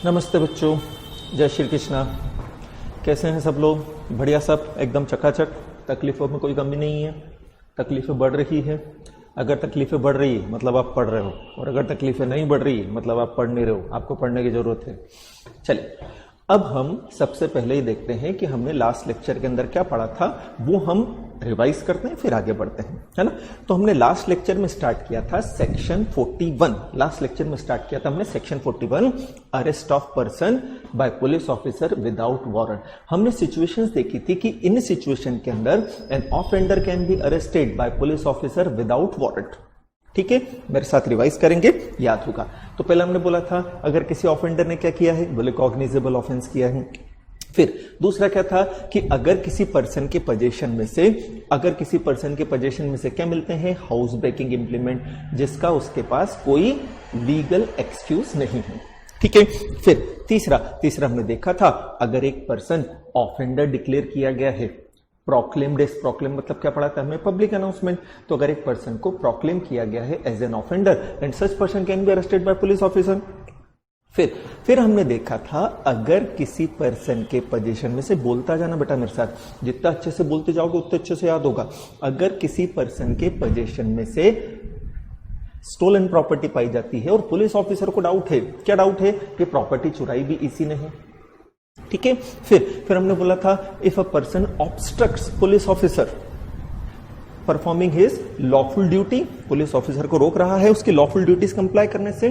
नमस्ते बच्चों, जय श्री कृष्णा। कैसे हैं सब लोग? बढ़िया, सब एकदम चकाचक। तकलीफों में कोई कमी नहीं है। तकलीफें बढ़ रही है। अगर तकलीफें बढ़ रही है मतलब आप पढ़ रहे हो, और अगर तकलीफें नहीं बढ़ रही है मतलब आप पढ़ नहीं रहे हो। आपको पढ़ने की जरूरत है। चलिए, अब हम सबसे पहले ही देखते हैं कि हमने लास्ट लेक्चर के अंदर क्या पढ़ा था, वो हम रिवाइज करते हैं, फिर आगे बढ़ते हैं, है ना। तो हमने लास्ट लेक्चर में स्टार्ट किया था सेक्शन 41। लास्ट लेक्चर में स्टार्ट किया था हमने section 41, arrest of person by police officer without warrant. हमने सिचुएशंस देखी थी कि इन सिचुएशन के अंदर an offender can be arrested by police officer without warrant. ठीक है, मेरे साथ रिवाइज करेंगे, याद होगा। तो पहले हमने बोला था अगर किसी ऑफेंडर ने क्या किया है, बोले कॉग्निजेबल ऑफेंस किया है। फिर दूसरा क्या था कि अगर किसी पर्सन के पोजीशन में से क्या मिलते हैं, हाउस ब्रेकिंग इंप्लीमेंट, जिसका उसके पास कोई लीगल एक्सक्यूज नहीं है। ठीक है। फिर तीसरा हमने देखा था अगर एक पर्सन ऑफेंडर डिक्लेयर किया गया है, प्रोक्लेम्ड मतलब क्या पढ़ा था हमने, पब्लिक अनाउंसमेंट। तो अगर एक पर्सन को प्रोक्लेम किया गया है as an offender and such person can be arrested by police officer. फिर हमने देखा था अगर किसी पर्सन के पोजीशन में से, बोलता जाना बेटा मेरे साथ, जितना अच्छे से बोलते जाओगे उतने अच्छे से याद होगा। अगर किसी पर्सन के पोजीशन में से स्टोलन प्रॉपर्टी पाई जाती है और पुलिस ऑफिसर को डाउट है, क्या डाउट है कि प्रॉपर्टी चुराई भी इसी ने है। ठीक है। फिर हमने बोला था if a person obstructs police officer performing his lawful duty, police officer को रोक रहा है उसकी लॉफुल ड्यूटीज कंप्लाई करने से।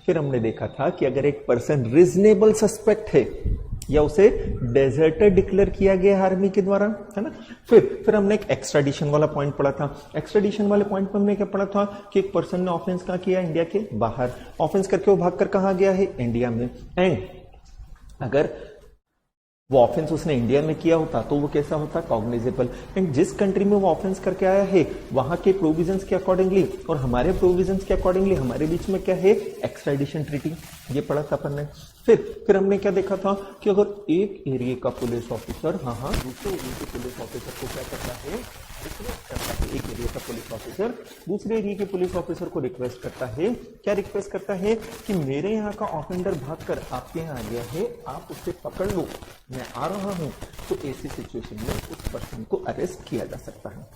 फिर हमने देखा था कि अगर एक पर्सन रीजनेबल सस्पेक्ट है या उसे डेजर्टर डिक्लेयर किया गया आर्मी के द्वारा, है ना। फिर हमने एक एक्स्ट्राडिशन वाला पॉइंट पढ़ा था। एक्स्ट्राडिशन वाले पॉइंट पर हमने क्या पढ़ा था कि एक पर्सन ने ऑफेंस कहां किया, इंडिया के बाहर। ऑफेंस करके वो भागकर कहां गया है, इंडिया में। एंड अगर वो ऑफेंस उसने इंडिया में किया होता तो वो कैसा होता, कॉग्निजेबल। एंड जिस कंट्री में वो ऑफेंस करके आया है वहां के प्रोविजंस के अकॉर्डिंगली और हमारे प्रोविजंस के अकॉर्डिंगली हमारे बीच में क्या है, एक्स्ट्राडिशन ट्रीटी। ये पढ़ा था अपन ने। फिर हमने क्या देखा था कि अगर एक एरिया का पुलिस ऑफिसर दूसरे एरिया के पुलिस ऑफिसर को क्या करता है, एक एरिया का पुलिस ऑफिसर दूसरे एरिया के पुलिस ऑफिसर को रिक्वेस्ट करता है, क्या रिक्वेस्ट करता है कि मेरे यहाँ का ऑफेंडर भागकर आपके यहाँ आ गया है, आप उसे पकड़ लो, मैं आ रहा हूं। तो ऐसी सिचुएशन में उस पर्सन को अरेस्ट किया जा सकता है।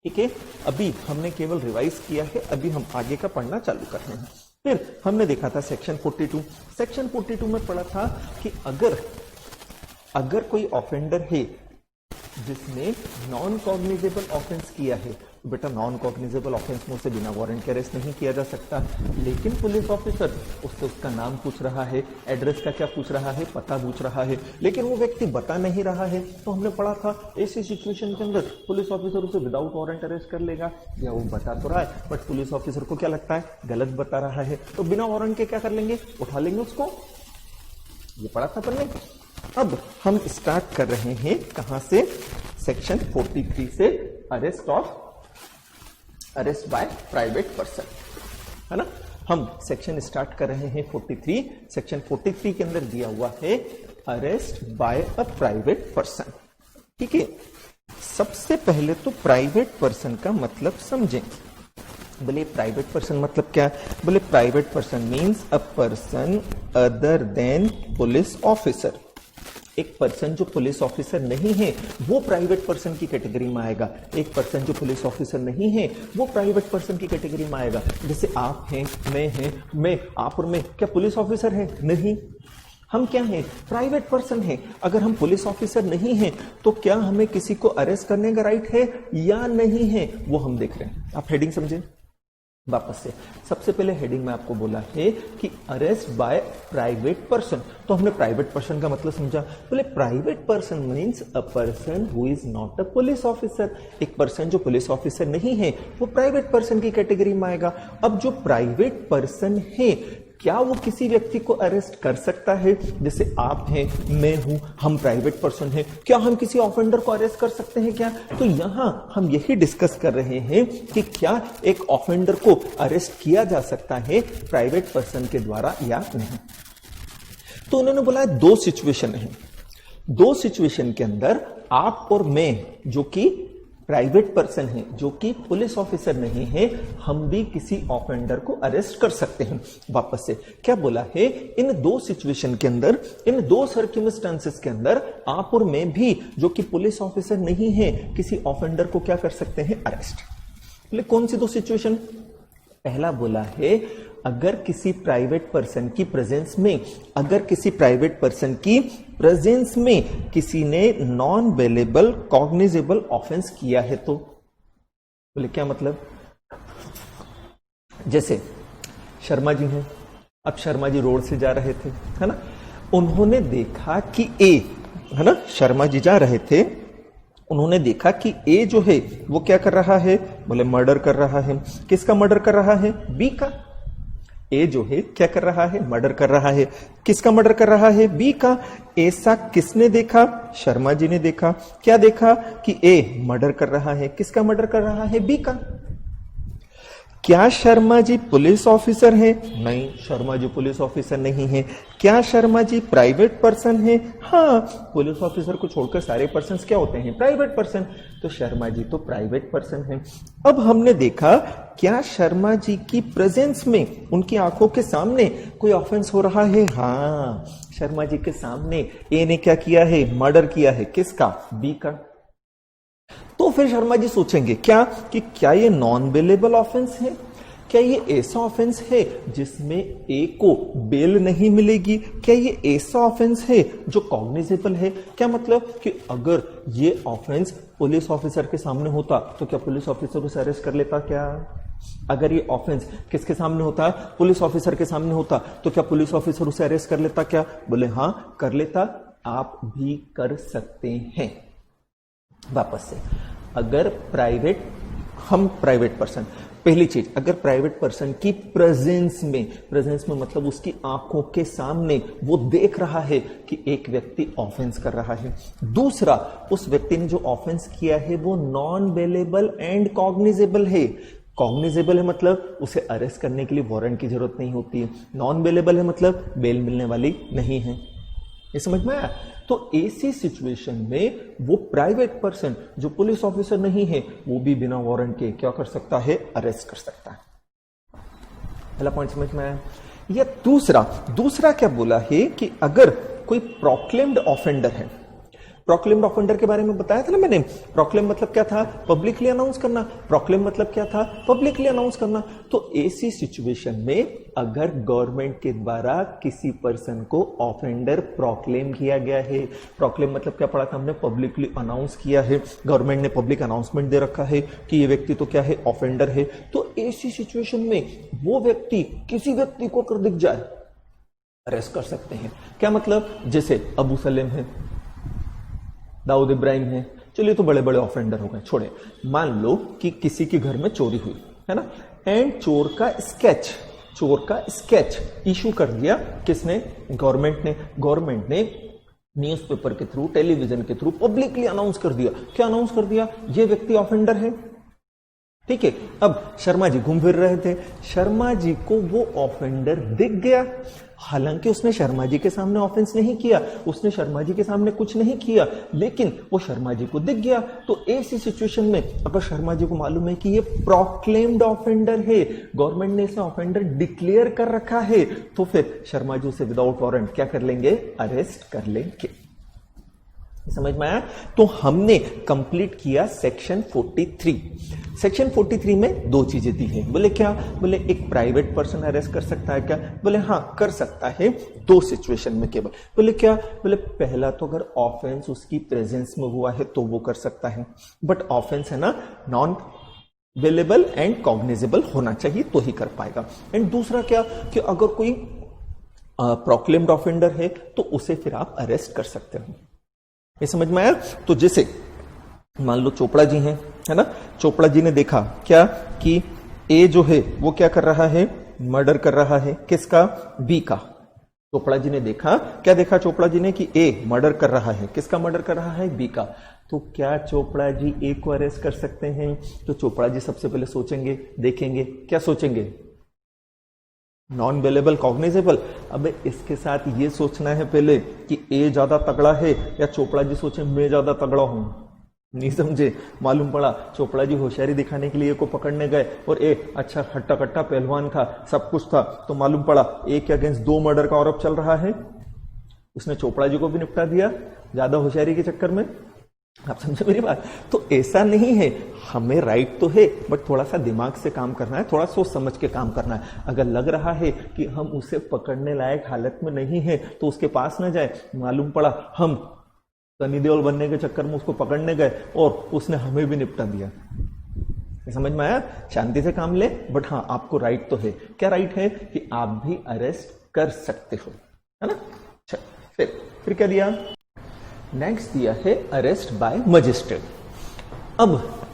ठीक है, अभी हमने केवल रिवाइज किया है, अभी हम आगे का पढ़ना चालू कर रहे हैं। फिर हमने देखा था सेक्शन 42। सेक्शन 42 में पढ़ा था कि अगर कोई ऑफेंडर है जिसने नॉन कॉग्निजेबल ऑफेंस किया है, तो बेटा नॉन कॉग्निजेबल ऑफेंस में उसे बिना वारंट के अरेस्ट नहीं किया जा सकता। लेकिन पुलिस ऑफिसर उससे उसका नाम पूछ रहा है, एड्रेस का क्या पूछ रहा है, पता पूछ रहा है, लेकिन वो व्यक्ति बता नहीं रहा है। तो हमने पढ़ा था ऐसी सिचुएशन के अंदर पुलिस ऑफिसर उसे विदाउट वारंट अरेस्ट कर लेगा। या वो बता तो रहा है बट पुलिस ऑफिसर को क्या लगता है, गलत बता रहा है, तो बिना वारंट के क्या कर लेंगे, उठा लेंगे उसको। ये पढ़ा था अपन ने। अब हम स्टार्ट कर रहे हैं कहां से, सेक्शन 43 से, अरेस्ट बाय प्राइवेट पर्सन, है ना। हम सेक्शन स्टार्ट कर रहे हैं 43। सेक्शन 43 के अंदर दिया हुआ है arrest by a private person. ठीक है, सबसे पहले तो प्राइवेट पर्सन का मतलब समझेंगे। बोले प्राइवेट पर्सन मतलब क्या, बोले private person means a person other than police officer. एक पर्सन जो पुलिस ऑफिसर नहीं है वो प्राइवेट पर्सन की कैटेगरी में आएगा। एक पर्सन जो पुलिस ऑफिसर नहीं है वो प्राइवेट पर्सन की कैटेगरी में आएगा। जैसे आप हैं, मैं आप और मैं क्या पुलिस ऑफिसर हैं? नहीं, हम क्या हैं, प्राइवेट पर्सन हैं। अगर हम पुलिस ऑफिसर नहीं हैं तो क्या हमें किसी को अरेस्ट करने का राइट है या नहीं है, वो हम देख रहे हैं। आप हेडिंग समझें वापस से। सबसे पहले हेडिंग में आपको बोला है कि अरेस्ट बाय प्राइवेट पर्सन, तो हमने प्राइवेट पर्सन का मतलब समझा। बोले private person means a person who is not a police officer. एक पर्सन जो पुलिस ऑफिसर नहीं है वो प्राइवेट पर्सन की कैटेगरी में आएगा। अब जो प्राइवेट पर्सन है क्या वो किसी व्यक्ति को अरेस्ट कर सकता है? जैसे आप हैं, मैं हूं, हम प्राइवेट पर्सन हैं, क्या हम किसी ऑफेंडर को अरेस्ट कर सकते हैं क्या? तो यहां हम यही डिस्कस कर रहे हैं कि क्या एक ऑफेंडर को अरेस्ट किया जा सकता है प्राइवेट पर्सन के द्वारा या नहीं। तो उन्होंने बोला दो सिचुएशन है। दो सिचुएशन के अंदर आप और मैं जो कि प्राइवेट पर्सन है जो कि पुलिस ऑफिसर नहीं है, हम भी किसी ऑफेंडर को अरेस्ट कर सकते हैं। वापस से क्या बोला है, इन दो सिचुएशन के अंदर, इन दो सर्कमस्टेंसेस के अंदर आप और मैं भी जो कि पुलिस ऑफिसर नहीं है किसी ऑफेंडर को क्या कर सकते हैं, अरेस्ट। बोले कौन सी दो सिचुएशन? पहला बोला है अगर किसी प्राइवेट पर्सन की प्रेजेंस में, अगर किसी प्राइवेट पर्सन की प्रेजेंस में किसी ने नॉन बेलेबल कॉग्निजेबल ऑफेंस किया है तो। बोले क्या मतलब? जैसे शर्मा जी हैं, अब शर्मा जी रोड से जा रहे थे, है ना, उन्होंने देखा कि ए, है ना, शर्मा जी जा रहे थे, उन्होंने देखा कि ए जो है वो क्या कर रहा है, बोले मर्डर कर रहा है। किसका मर्डर कर रहा है? बी का। ए जो है क्या कर रहा है, मर्डर कर रहा है। किसका मर्डर कर रहा है? बी का। ऐसा किसने देखा? शर्मा जी ने देखा। क्या देखा? कि ए मर्डर कर रहा है। किसका मर्डर कर रहा है? बी का। क्या शर्मा जी पुलिस ऑफिसर है? नहीं, शर्मा जी पुलिस ऑफिसर नहीं है। क्या शर्मा जी प्राइवेट पर्सन है? हाँ, पुलिस ऑफिसर को छोड़कर सारे पर्सन्स क्या होते हैं? Private person. तो शर्मा जी तो प्राइवेट पर्सन है। अब हमने देखा क्या शर्मा जी की प्रेजेंस में, उनकी आंखों के सामने कोई ऑफेंस हो रहा है? हाँ, शर्मा जी के सामने ए ने क्या किया है? मर्डर किया है। किसका? बी का। तो फिर शर्मा जी सोचेंगे क्या कि क्या ये नॉन बेलेबल ऑफेंस है? क्या ये ऐसा ऑफेंस है जिसमें ए को बेल नहीं मिलेगी? क्या ये ऐसा ऑफेंस है जो कॉग्निजेबल है? क्या मतलब कि अगर ये ऑफेंस पुलिस ऑफिसर के सामने होता तो क्या पुलिस ऑफिसर उसे अरेस्ट कर लेता? क्या अगर ये ऑफेंस किसके सामने होता? पुलिस ऑफिसर के सामने होता तो क्या पुलिस ऑफिसर उसे अरेस्ट कर लेता? क्या? बोले हाँ, कर लेता। आप भी कर सकते हैं। वापस से, अगर हम प्राइवेट पर्सन, पहली चीज, अगर प्राइवेट पर्सन की प्रेजेंस में मतलब उसकी आंखों के सामने वो देख रहा है कि एक व्यक्ति ऑफेंस कर रहा है, दूसरा उस व्यक्ति ने जो ऑफेंस किया है वो नॉन बेलेबल एंड कॉग्निजेबल है। कॉग्निजेबल है मतलब उसे अरेस्ट करने के लिए वारंट की जरूरत नहीं होती है, नॉन बेलेबल है मतलब बेल मिलने वाली नहीं है। ये समझ में आया? तो ऐसी सिचुएशन में वो प्राइवेट पर्सन जो पुलिस ऑफिसर नहीं है वो भी बिना वारंट के क्या कर सकता है? अरेस्ट कर सकता है। पहला पॉइंट समझ में आया? या दूसरा क्या बोला है कि अगर कोई प्रोक्लेम्ड ऑफेंडर है, प्रोक्लेम्ड ऑफेंडर के बारे में बताया था ना मैंने। प्रोक्लेम मतलब क्या था? पब्लिकली अनाउंस करना। प्रोक्लेम मतलब क्या था? पब्लिकली अनाउंस करना। तो ऐसी सिचुएशन में अगर गवर्नमेंट के द्वारा किसी पर्सन को ऑफेंडर प्रोक्लेम किया गया है, प्रोक्लेम मतलब क्या पढ़ा था हमने? पब्लिकली अनाउंस किया है, गवर्नमेंट ने पब्लिक अनाउंसमेंट दे रखा है कि ये व्यक्ति तो क्या है? ऑफेंडर है। तो ऐसी सिचुएशन में वो व्यक्ति किसी व्यक्ति को अगर दिख जाए अरेस्ट कर सकते हैं। क्या मतलब? जैसे अबू सलेम है, दाऊद इब्राहिम है, चलिए तो बड़े बड़े ऑफेंडर हो गए, छोड़े। मान लो कि किसी के घर में चोरी हुई है ना, एंड चोर का स्केच इशू कर दिया किसने? गवर्नमेंट ने न्यूज़पेपर के थ्रू, टेलीविजन के थ्रू पब्लिकली अनाउंस कर दिया। क्या अनाउंस कर दिया? ये व्यक्ति ऑफेंडर है। ठीक है, अब शर्मा जी घूम फिर रहे थे, शर्मा जी को वो ऑफेंडर दिख गया, हालांकि उसने शर्मा जी के सामने ऑफेंस नहीं किया, उसने शर्मा जी के सामने कुछ नहीं किया, लेकिन वो शर्मा जी को दिख गया। तो ऐसी सिचुएशन में अगर शर्मा जी को मालूम है कि ये प्रोक्लेम्ड ऑफेंडर है, गवर्नमेंट ने इसे ऑफेंडर डिक्लेयर कर रखा है, तो फिर शर्मा जी उसे विदाउट वारंट क्या कर लेंगे? अरेस्ट कर लेंगे। समझ में आया? तो हमने कंप्लीट किया सेक्शन 43। सेक्शन 43 में दो चीजें दी हैं। बोले क्या? बोले एक प्राइवेट पर्सन अरेस्ट कर सकता है क्या? बोले हाँ, कर सकता है, दो सिचुएशन में केवल। बोले क्या? बोले पहला तो अगर ऑफेंस उसकी प्रेजेंस में हुआ है तो वो कर सकता है, बट ऑफेंस है ना नॉन बेलेबल एंड कॉग्निजेबल होना चाहिए तो ही कर पाएगा। एंड दूसरा क्या कि अगर कोई प्रोक्लेम्ड ऑफेंडर है तो उसे फिर आप अरेस्ट कर सकते हो। ये समझ में आया? तो जैसे मान लो चोपड़ा जी हैं, है ना, चोपड़ा जी ने देखा क्या कि ए जो है वो क्या कर रहा है? मर्डर कर रहा है। किसका? बी का। चोपड़ा जी ने देखा, क्या देखा चोपड़ा जी ने? कि ए मर्डर कर रहा है। किसका मर्डर कर रहा है? बी का। तो क्या चोपड़ा जी ए को अरेस्ट कर सकते हैं? तो चोपड़ा जी सबसे पहले सोचेंगे, देखेंगे, क्या सोचेंगे? Non bailable cognizable. अब इसके साथ ये सोचना है पहले कि ए ज्यादा तगड़ा है या चोपड़ा जी सोचे मैं ज्यादा तगड़ा हूं। नहीं समझे? मालूम पड़ा चोपड़ा जी होशियारी दिखाने के लिए को पकड़ने गए और अच्छा हट्टा कट्टा पहलवान था, सब कुछ था, तो मालूम पड़ा एक के अगेंस्ट 2 मर्डर का आरोप चल रहा है। उसने चोपड़ा जी को भी निपटा दिया ज्यादा होशियारी के चक्कर में। आप समझे मेरी बात? तो ऐसा नहीं है, हमें राइट तो है बट थोड़ा सा दिमाग से काम करना है, थोड़ा सोच समझ के काम करना है। अगर लग रहा है कि हम उसे पकड़ने लायक हालत में नहीं है तो उसके पास ना जाए। मालूम पड़ा हम सनी देओल बनने के चक्कर में उसको पकड़ने गए और उसने हमें भी निपटा दिया। समझ में आया? शांति से काम ले, बट हाँ आपको राइट तो है। क्या राइट है? कि आप भी अरेस्ट कर सकते हो, है ना? फिर क्या दिया? नेक्स्ट दिया है अरेस्ट बाय मजिस्ट्रेट। अब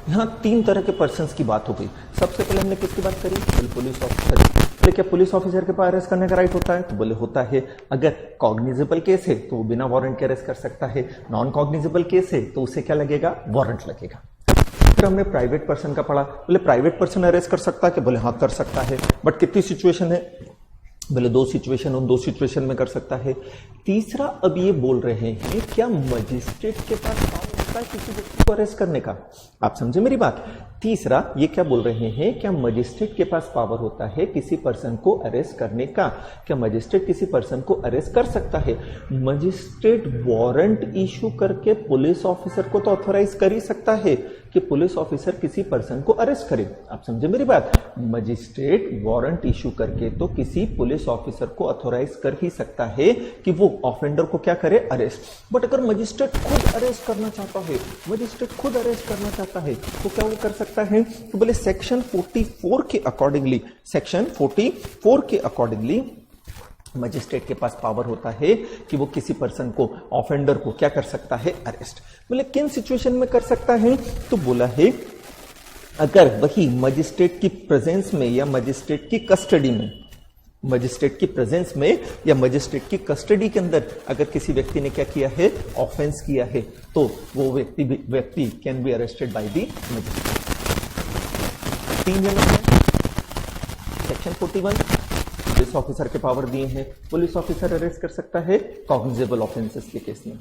यहां 3 तरह के पर्सन्स की बात हो गई। सबसे पहले हमने किसकी बात करी? Police officer. बोले क्या पुलिस ऑफिसर के पास अरेस्ट करने का राइट होता है? तो बोले होता है। अगर कॉग्निजेबल केस है तो वो बिना वारंट के अरेस्ट कर सकता है, नॉन कॉग्निजेबल केस है तो उसे क्या लगेगा? वारंट लगेगा। फिर हमने प्राइवेट पर्सन का पढ़ा। बोले प्राइवेट पर्सन अरेस्ट कर सकता है? कि बोले हाँ कर सकता है, बट कितनी सिचुएशन है? बोले 2 सिचुएशन, उन 2 सिचुएशन में कर सकता है। तीसरा अब ये बोल रहे हैं क्या मजिस्ट्रेट के पास पावर होता है किसी व्यक्ति को अरेस्ट करने का? आप समझे मेरी बात? तीसरा ये क्या बोल रहे हैं, क्या मजिस्ट्रेट के पास पावर होता है किसी पर्सन को अरेस्ट करने का? क्या मजिस्ट्रेट किसी पर्सन को अरेस्ट कर सकता है? मजिस्ट्रेट वारंट इशू करके पुलिस ऑफिसर को तो ऑथोराइज कर ही सकता है कि पुलिस ऑफिसर किसी पर्सन को अरेस्ट करे। आप समझे मेरी बात? मजिस्ट्रेट वारंट इशू करके तो किसी पुलिस ऑफिसर को ऑथोराइज कर ही सकता है कि वो ऑफेंडर को क्या करे? अरेस्ट। बट अगर मजिस्ट्रेट खुद अरेस्ट करना चाहता है, मजिस्ट्रेट खुद अरेस्ट करना चाहता है तो क्या वो कर सकता है? तो बोले सेक्शन 44 के अकॉर्डिंगली, सेक्शन 44 के अकॉर्डिंगली मजिस्ट्रेट के पास पावर होता है कि वो किसी पर्सन को, ऑफेंडर को क्या कर सकता है? अरेस्ट। बोले किन सिचुएशन में कर सकता है? तो बोला है अगर वही मजिस्ट्रेट की प्रेजेंस में या मजिस्ट्रेट की कस्टडी में, मजिस्ट्रेट की प्रेजेंस में या मजिस्ट्रेट की कस्टडी के अंदर अगर किसी व्यक्ति ने क्या किया है? ऑफेंस किया है, तो वो व्यक्ति can be arrested by the magistrate. 3 जगह है सेक्शन 41 पुलिस ऑफिसर के पावर दिए हैं। पुलिस ऑफिसर अरेस्ट कर सकता है कॉग्निजेबल ऑफेंसेस के केस में।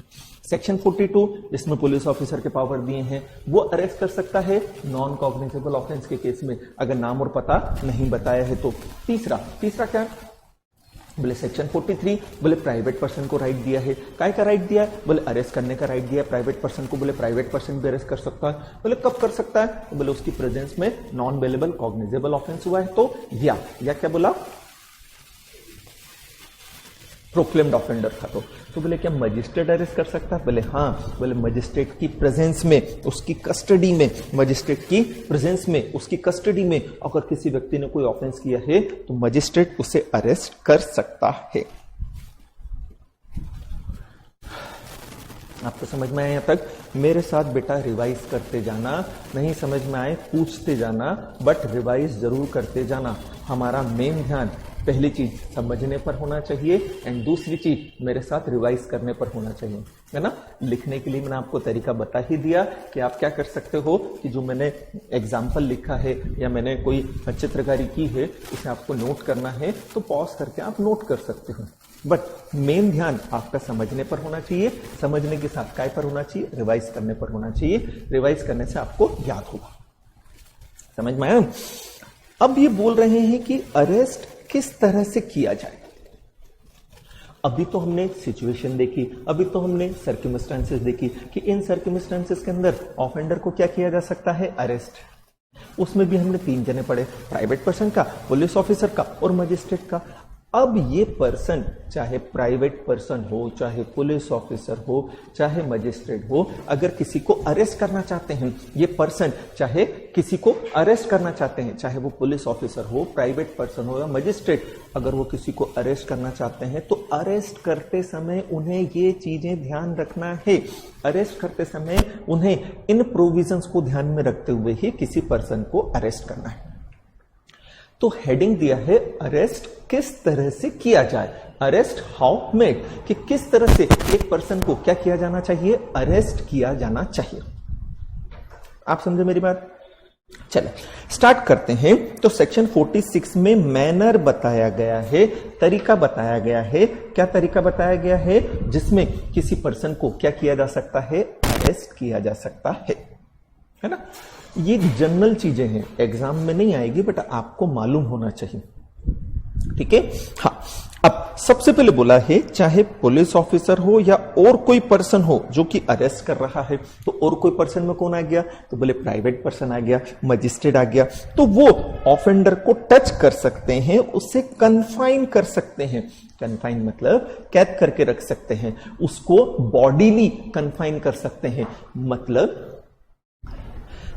सेक्शन 42 इसमें पुलिस ऑफिसर के पावर दिए हैं, वो अरेस्ट कर सकता है नॉन कॉग्निजेबल ऑफेंस के केस में अगर नाम और पता नहीं बताया है तो। तीसरा क्या? बोले सेक्शन 43, बोले प्राइवेट पर्सन को राइट दिया है। काय का राइट दिया है? बोले अरेस्ट करने का राइट दिया है प्राइवेट पर्सन को। बोले प्राइवेट पर्सन भी अरेस्ट कर सकता है। बोले कब कर सकता है? तो बोले उसकी प्रेजेंस में नॉन बेलेबल कॉग्निजेबल ऑफेंस हुआ है तो, या क्या बोला? प्रोक्लेम्ड ऑफेंडर था तो बोले क्या मजिस्ट्रेट अरेस्ट कर सकता है? बोले हाँ। बोले मजिस्ट्रेट की प्रेजेंस में, उसकी कस्टडी में, मजिस्ट्रेट की प्रेजेंस में, उसकी कस्टडी में अगर किसी व्यक्ति ने कोई ऑफेंस किया है तो मजिस्ट्रेट उसे अरेस्ट कर सकता है। आपको समझ में आया यहां तक? मेरे साथ बेटा रिवाइज करते जाना, नहीं समझ में आए पूछते जाना, बट रिवाइज जरूर करते जाना। हमारा मेन ध्यान पहली चीज समझने पर होना चाहिए एंड दूसरी चीज मेरे साथ रिवाइज करने पर होना चाहिए, है ना? लिखने के लिए मैंने आपको तरीका बता ही दिया कि आप क्या कर सकते हो कि जो मैंने एग्जाम्पल लिखा है या मैंने कोई चित्रकारी की है उसे आपको नोट करना है तो पॉज करके आप नोट कर सकते हो, बट मेन ध्यान आपका समझने पर होना चाहिए। समझने के साथ काय पर होना चाहिए? रिवाइज करने पर होना चाहिए। रिवाइज करने से आपको याद होगा। समझ में आया? अब ये बोल रहे हैं कि अरेस्ट किस तरह से किया जाए। अभी तो हमने सिचुएशन देखी, अभी तो हमने सर्कमस्टेंसेस देखी कि इन सर्कमस्टेंसेस के अंदर ऑफेंडर को क्या किया जा सकता है? अरेस्ट। उसमें भी हमने 3 जने पढ़े, प्राइवेट पर्सन का, पुलिस ऑफिसर का और मजिस्ट्रेट का। अब ये पर्सन चाहे प्राइवेट पर्सन हो, चाहे पुलिस ऑफिसर हो, चाहे मजिस्ट्रेट हो, अगर किसी को अरेस्ट करना चाहते हैं, ये पर्सन चाहे किसी को अरेस्ट करना चाहते हैं, चाहे वो पुलिस ऑफिसर हो, प्राइवेट पर्सन हो या मजिस्ट्रेट, अगर वो किसी को अरेस्ट करना चाहते हैं तो अरेस्ट करते समय उन्हें ये चीजें ध्यान रखना है। अरेस्ट करते समय उन्हें इन प्रोविजंस को ध्यान में रखते हुए ही किसी पर्सन को अरेस्ट करना है। तो हेडिंग दिया है अरेस्ट किस तरह से किया जाए, अरेस्ट हाउ मेड, कि किस तरह से एक पर्सन को क्या किया जाना चाहिए? अरेस्ट किया जाना चाहिए। आप समझे मेरी बात? चलो स्टार्ट करते हैं। तो सेक्शन 46 में मैनर बताया गया है, तरीका बताया गया है। क्या तरीका बताया गया है? जिसमें किसी पर्सन को क्या किया जा सकता है? अरेस्ट किया जा सकता है ना। ये जनरल चीजें हैं, एग्जाम में नहीं आएगी बट आपको मालूम होना चाहिए, ठीक है। हाँ, अब सबसे पहले बोला है चाहे पुलिस ऑफिसर हो या और कोई पर्सन हो जो कि अरेस्ट कर रहा है, तो और कोई पर्सन में कौन आ गया? तो बोले प्राइवेट पर्सन आ गया, मजिस्ट्रेट आ गया। तो वो ऑफेंडर को टच कर सकते हैं, उसे कन्फाइन कर सकते हैं। कन्फाइन मतलब कैद करके रख सकते हैं, उसको बॉडीली कन्फाइन कर सकते हैं। मतलब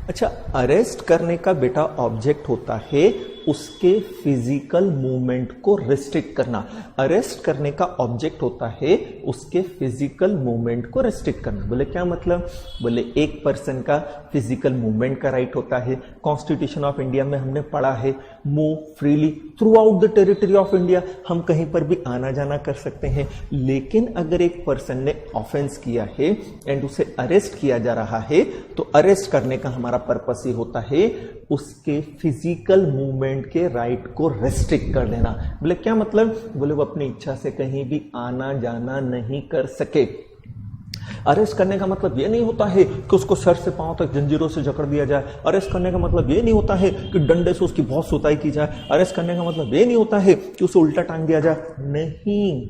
अच्छा, अरेस्ट करने का बेटा ऑब्जेक्ट होता है उसके फिजिकल मूवमेंट को रिस्ट्रिक्ट करना। अरेस्ट करने का ऑब्जेक्ट होता है उसके फिजिकल मूवमेंट को रिस्ट्रिक्ट करना। बोले क्या मतलब? बोले एक पर्सन का फिजिकल मूवमेंट का राइट होता है। कॉन्स्टिट्यूशन ऑफ इंडिया में हमने पढ़ा है move freely through out the territory of India, हम कहीं पर भी आना जाना कर सकते हैं। लेकिन अगर एक पर्सन ने ऑफेंस किया है एंड उसे अरेस्ट किया जा रहा है, तो अरेस्ट करने का हमारा पर्पस ही होता है उसके फिजिकल मूवमेंट के राइट को रेस्ट्रिक्ट कर देना। बोले क्या मतलब? बोले वो अपनी इच्छा से कहीं भी आना जाना नहीं कर सके। अरेस्ट करने का मतलब यह नहीं होता है कि उसको सर से पांव तक जंजीरों से जकड़ दिया जाए। अरेस्ट करने का मतलब यह नहीं होता है कि डंडे से उसकी बहुत सुताई की जाए। अरेस्ट करने का मतलब यह नहीं होता है कि उसे उल्टा टांग दिया जाए। नहीं,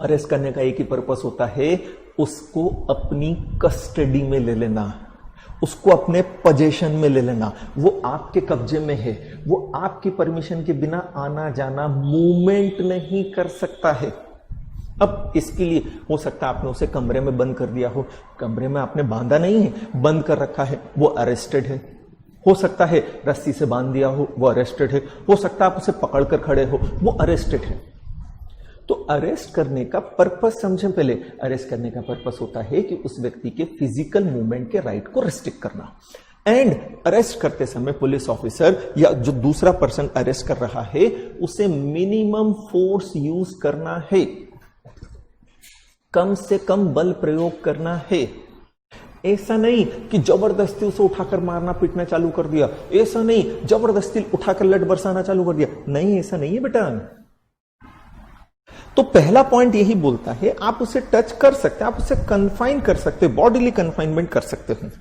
अरेस्ट करने का एक ही पर्पस होता है, उसको अपनी कस्टडी में ले लेना, उसको अपने पोजीशन में ले लेना। वो आपके कब्जे में है, वो आपकी परमिशन के बिना आना जाना मूवमेंट नहीं कर सकता है। अब इसके लिए हो सकता है आपने उसे कमरे में बंद कर दिया हो, कमरे में आपने बांधा नहीं है, बंद कर रखा है, वो अरेस्टेड है। हो सकता है रस्सी से बांध दिया हो, वो अरेस्टेड है। हो सकता है आप उसे पकड़ कर खड़े हो, वो अरेस्टेड है। तो अरेस्ट करने का पर्पस समझें पहले। अरेस्ट करने का पर्पस होता है कि उस व्यक्ति के फिजिकल मूवमेंट के राइट को रिस्ट्रिक्ट करना। एंड अरेस्ट करते समय पुलिस ऑफिसर या जो दूसरा पर्सन अरेस्ट कर रहा है उसे मिनिमम फोर्स यूज करना है, कम से कम बल प्रयोग करना है। ऐसा नहीं कि जबरदस्ती उसे उठाकर मारना पीटना चालू कर दिया, ऐसा नहीं जबरदस्ती उठाकर लट बरसाना चालू कर दिया। नहीं, ऐसा नहीं है बेटा। तो पहला पॉइंट यही बोलता है आप उसे टच कर सकते हैं, आप उसे कन्फाइन कर सकते हैं, बॉडीली कन्फाइनमेंट कर सकते हैं,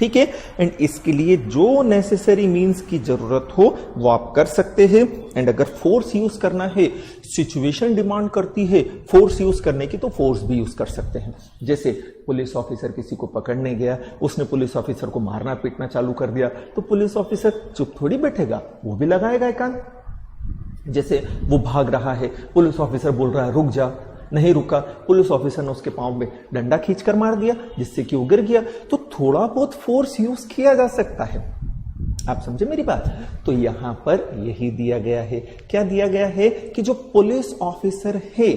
ठीक है। एंड इसके लिए जो नेसेसरी मींस की जरूरत हो वो आप कर सकते हैं। एंड अगर फोर्स यूज करना है, सिचुएशन डिमांड करती है फोर्स यूज करने की, तो फोर्स भी यूज कर सकते हैं। जैसे पुलिस ऑफिसर किसी को पकड़ने गया, उसने पुलिस ऑफिसर को मारना पीटना चालू कर दिया, तो पुलिस ऑफिसर चुप थोड़ी बैठेगा, वो भी लगाएगा एक कान। जैसे वो भाग रहा है, पुलिस ऑफिसर बोल रहा है रुक जा, नहीं रुका, पुलिस ऑफिसर ने उसके पांव में डंडा खींचकर मार दिया जिससे कि वो गिर गया। तो थोड़ा बहुत फोर्स यूज किया जा सकता है। आप समझे मेरी बात? तो यहां पर यही दिया गया है। क्या दिया गया है? कि जो पुलिस ऑफिसर है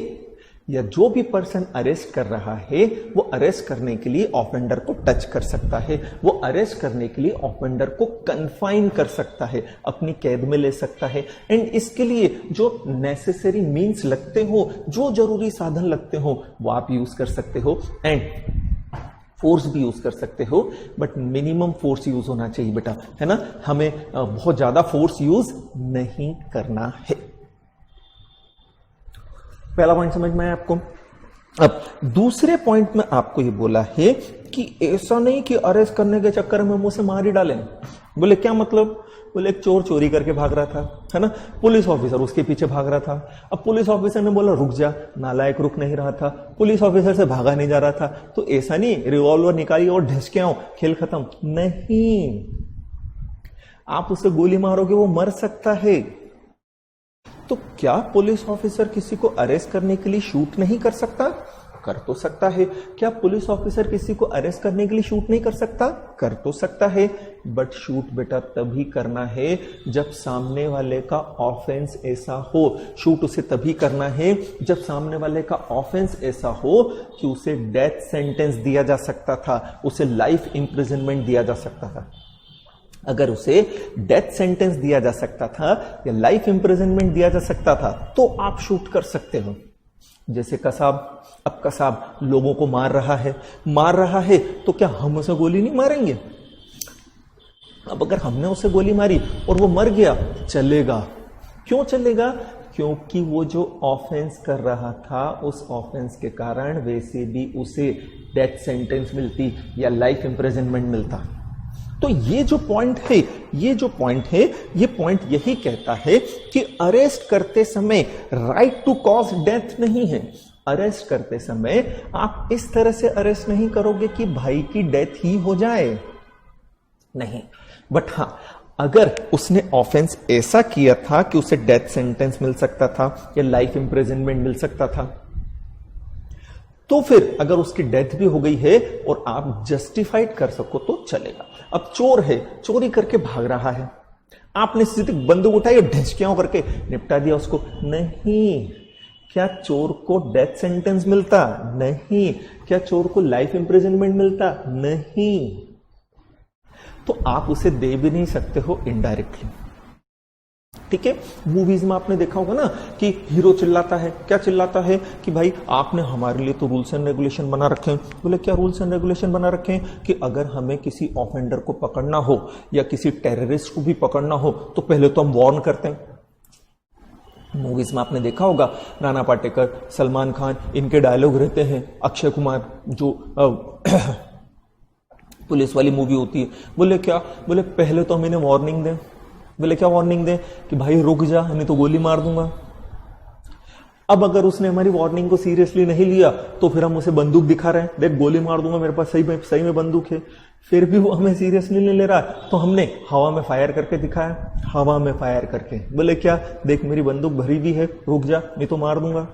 या जो भी पर्सन अरेस्ट कर रहा है वो अरेस्ट करने के लिए ऑफेंडर को टच कर सकता है, वो अरेस्ट करने के लिए ऑफेंडर को कन्फाइन कर सकता है, अपनी कैद में ले सकता है। एंड इसके लिए जो नेसेसरी मीन्स लगते हो, जो जरूरी साधन लगते हो, वो आप यूज कर सकते हो। एंड फोर्स भी यूज कर सकते हो, बट मिनिमम फोर्स यूज होना चाहिए बेटा, है ना। हमें बहुत ज्यादा फोर्स यूज नहीं करना है। पहला पॉइंट समझ में आया आपको। अब दूसरे पॉइंट में आपको ये बोला है कि ऐसा नहीं कि अरेस्ट करने के चक्कर में मुंह से मार ही डालें। बोले क्या मतलब? बोले एक चोर चोरी करके भाग रहा था, है ना, पुलिस ऑफिसर उसके पीछे भाग रहा था। अब पुलिस ऑफिसर ने बोला रुक जा, नालायक रुक नहीं रहा था, पुलिस ऑफिसर से भागा नहीं जा रहा था, तो ऐसा नहीं रिवॉल्वर निकाली और ढस के आओ, खेल खत्म। नहीं, आप उसे गोली मारोगे वो मर सकता है। तो क्या पुलिस ऑफिसर किसी को अरेस्ट करने के लिए शूट नहीं कर सकता? कर तो सकता है। क्या पुलिस ऑफिसर किसी को अरेस्ट करने के लिए शूट नहीं कर सकता? कर तो सकता है, बट शूट बेटा तभी करना है जब सामने वाले का ऑफेंस ऐसा हो। शूट उसे तभी करना है जब सामने वाले का ऑफेंस ऐसा हो कि उसे डेथ सेंटेंस दिया जा सकता था, उसे लाइफ इंप्रिजनमेंट दिया जा सकता था। अगर उसे डेथ सेंटेंस दिया जा सकता था या लाइफ इंप्रिजनमेंट दिया जा सकता था तो आप शूट कर सकते हो। जैसे कसाब, अब कसाब लोगों को मार रहा है तो क्या हम उसे गोली नहीं मारेंगे? अब अगर हमने उसे गोली मारी और वो मर गया, चलेगा। क्यों चलेगा? क्योंकि वो जो ऑफेंस कर रहा था, उस ऑफेंस के कारण वैसे भी उसे डेथ सेंटेंस मिलती या लाइफ इंप्रिजनमेंट मिलता। तो ये जो पॉइंट है, ये पॉइंट यही कहता है कि अरेस्ट करते समय राइट टू कॉज डेथ नहीं है। अरेस्ट करते समय आप इस तरह से अरेस्ट नहीं करोगे कि भाई की डेथ ही हो जाए, नहीं। बट हां, अगर उसने ऑफेंस ऐसा किया था कि उसे डेथ सेंटेंस मिल सकता था या लाइफ इंप्रिजनमेंट मिल सकता था, तो फिर अगर उसकी डेथ भी हो गई है और आप जस्टिफाइड कर सको तो चलेगा। अब चोर है, चोरी करके भाग रहा है, आपने सीधे बंदूक उठाई और ढिचकियां करके निपटा दिया उसको, नहीं। क्या चोर को डेथ सेंटेंस मिलता? नहीं। क्या चोर को लाइफ इंप्रिजनमेंट मिलता? नहीं। तो आप उसे दे भी नहीं सकते हो इनडायरेक्टली, ठीक है। मूवीज में आपने देखा होगा ना कि हीरो चिल्लाता है, क्या चिल्लाता है कि भाई आपने हमारे लिए तो रूल्स एंड रेगुलेशन बना रखे हैं। बोले क्या रूल्स एंड रेगुलेशन बना रखे हैं? कि अगर हमें किसी ऑफेंडर को पकड़ना हो या किसी टेररिस्ट को भी पकड़ना हो तो पहले तो हम वार्न करते हैं। मूवीज में आपने देखा होगा, नाना पाटेकर, सलमान खान, इनके डायलॉग रहते हैं। अक्षय कुमार जो पुलिस वाली मूवी होती है, बोले क्या? बोले पहले तो हम इन्हें वार्निंग दें। बोले क्या वार्निंग दें? कि भाई रुक जा, नहीं तो गोली मार दूंगा। अब अगर उसने हमारी वार्निंग को सीरियसली नहीं लिया तो फिर हम उसे बंदूक दिखा रहे हैं, देख गोली मार दूंगा, मेरे पास सही में बंदूक है। फिर भी वो हमें सीरियसली नहीं ले रहा, तो हमने हवा में फायर करके दिखाया, हवा में फायर करके। बोले क्या? देख मेरी बंदूक भरी भी है, रुक जा, नहीं तो मार दूंगा।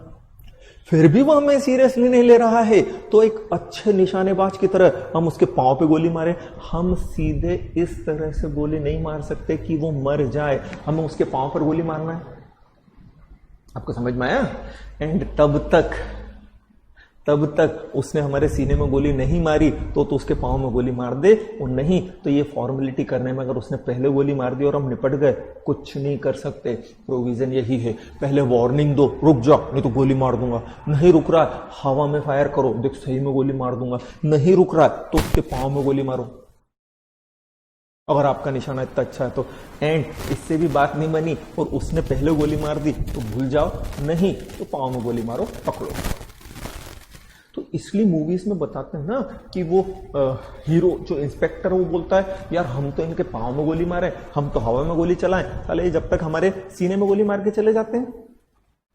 फिर भी वो हमें सीरियसली नहीं ले रहा है, तो एक अच्छे निशानेबाज की तरह हम उसके पांव पे गोली मारे। हम सीधे इस तरह से गोली नहीं मार सकते कि वो मर जाए, हमें उसके पांव पर गोली मारना है। आपको समझ में आया? एंड तब तक उसने हमारे सीने में गोली नहीं मारी तो उसके पांव में गोली मार दे, और नहीं तो ये फॉर्मेलिटी करने में अगर उसने पहले गोली मार दी और हम निपट गए, कुछ नहीं कर सकते। प्रोविजन यही है, पहले वार्निंग दो, रुक जा नहीं तो गोली मार दूंगा। नहीं रुक रहा, हवा में फायर करो, देख सही में गोली मार दूंगा। नहीं रुक रहा तो उसके पांव में गोली मारो, अगर आपका निशाना इतना अच्छा है तो। एंड इससे भी बात नहीं बनी और उसने पहले गोली मार दी तो भूल जाओ, नहीं तो पांव में गोली मारो, पकड़ो। तो इसलिए मूवीज में बताते हैं ना कि वो हीरो जो इंस्पेक्टर वो बोलता है यार हम तो इनके पांव में गोली मारे, हम तो हवा में गोली चलाएं, साले जब तक हमारे सीने में गोली मार के चले जाते हैं।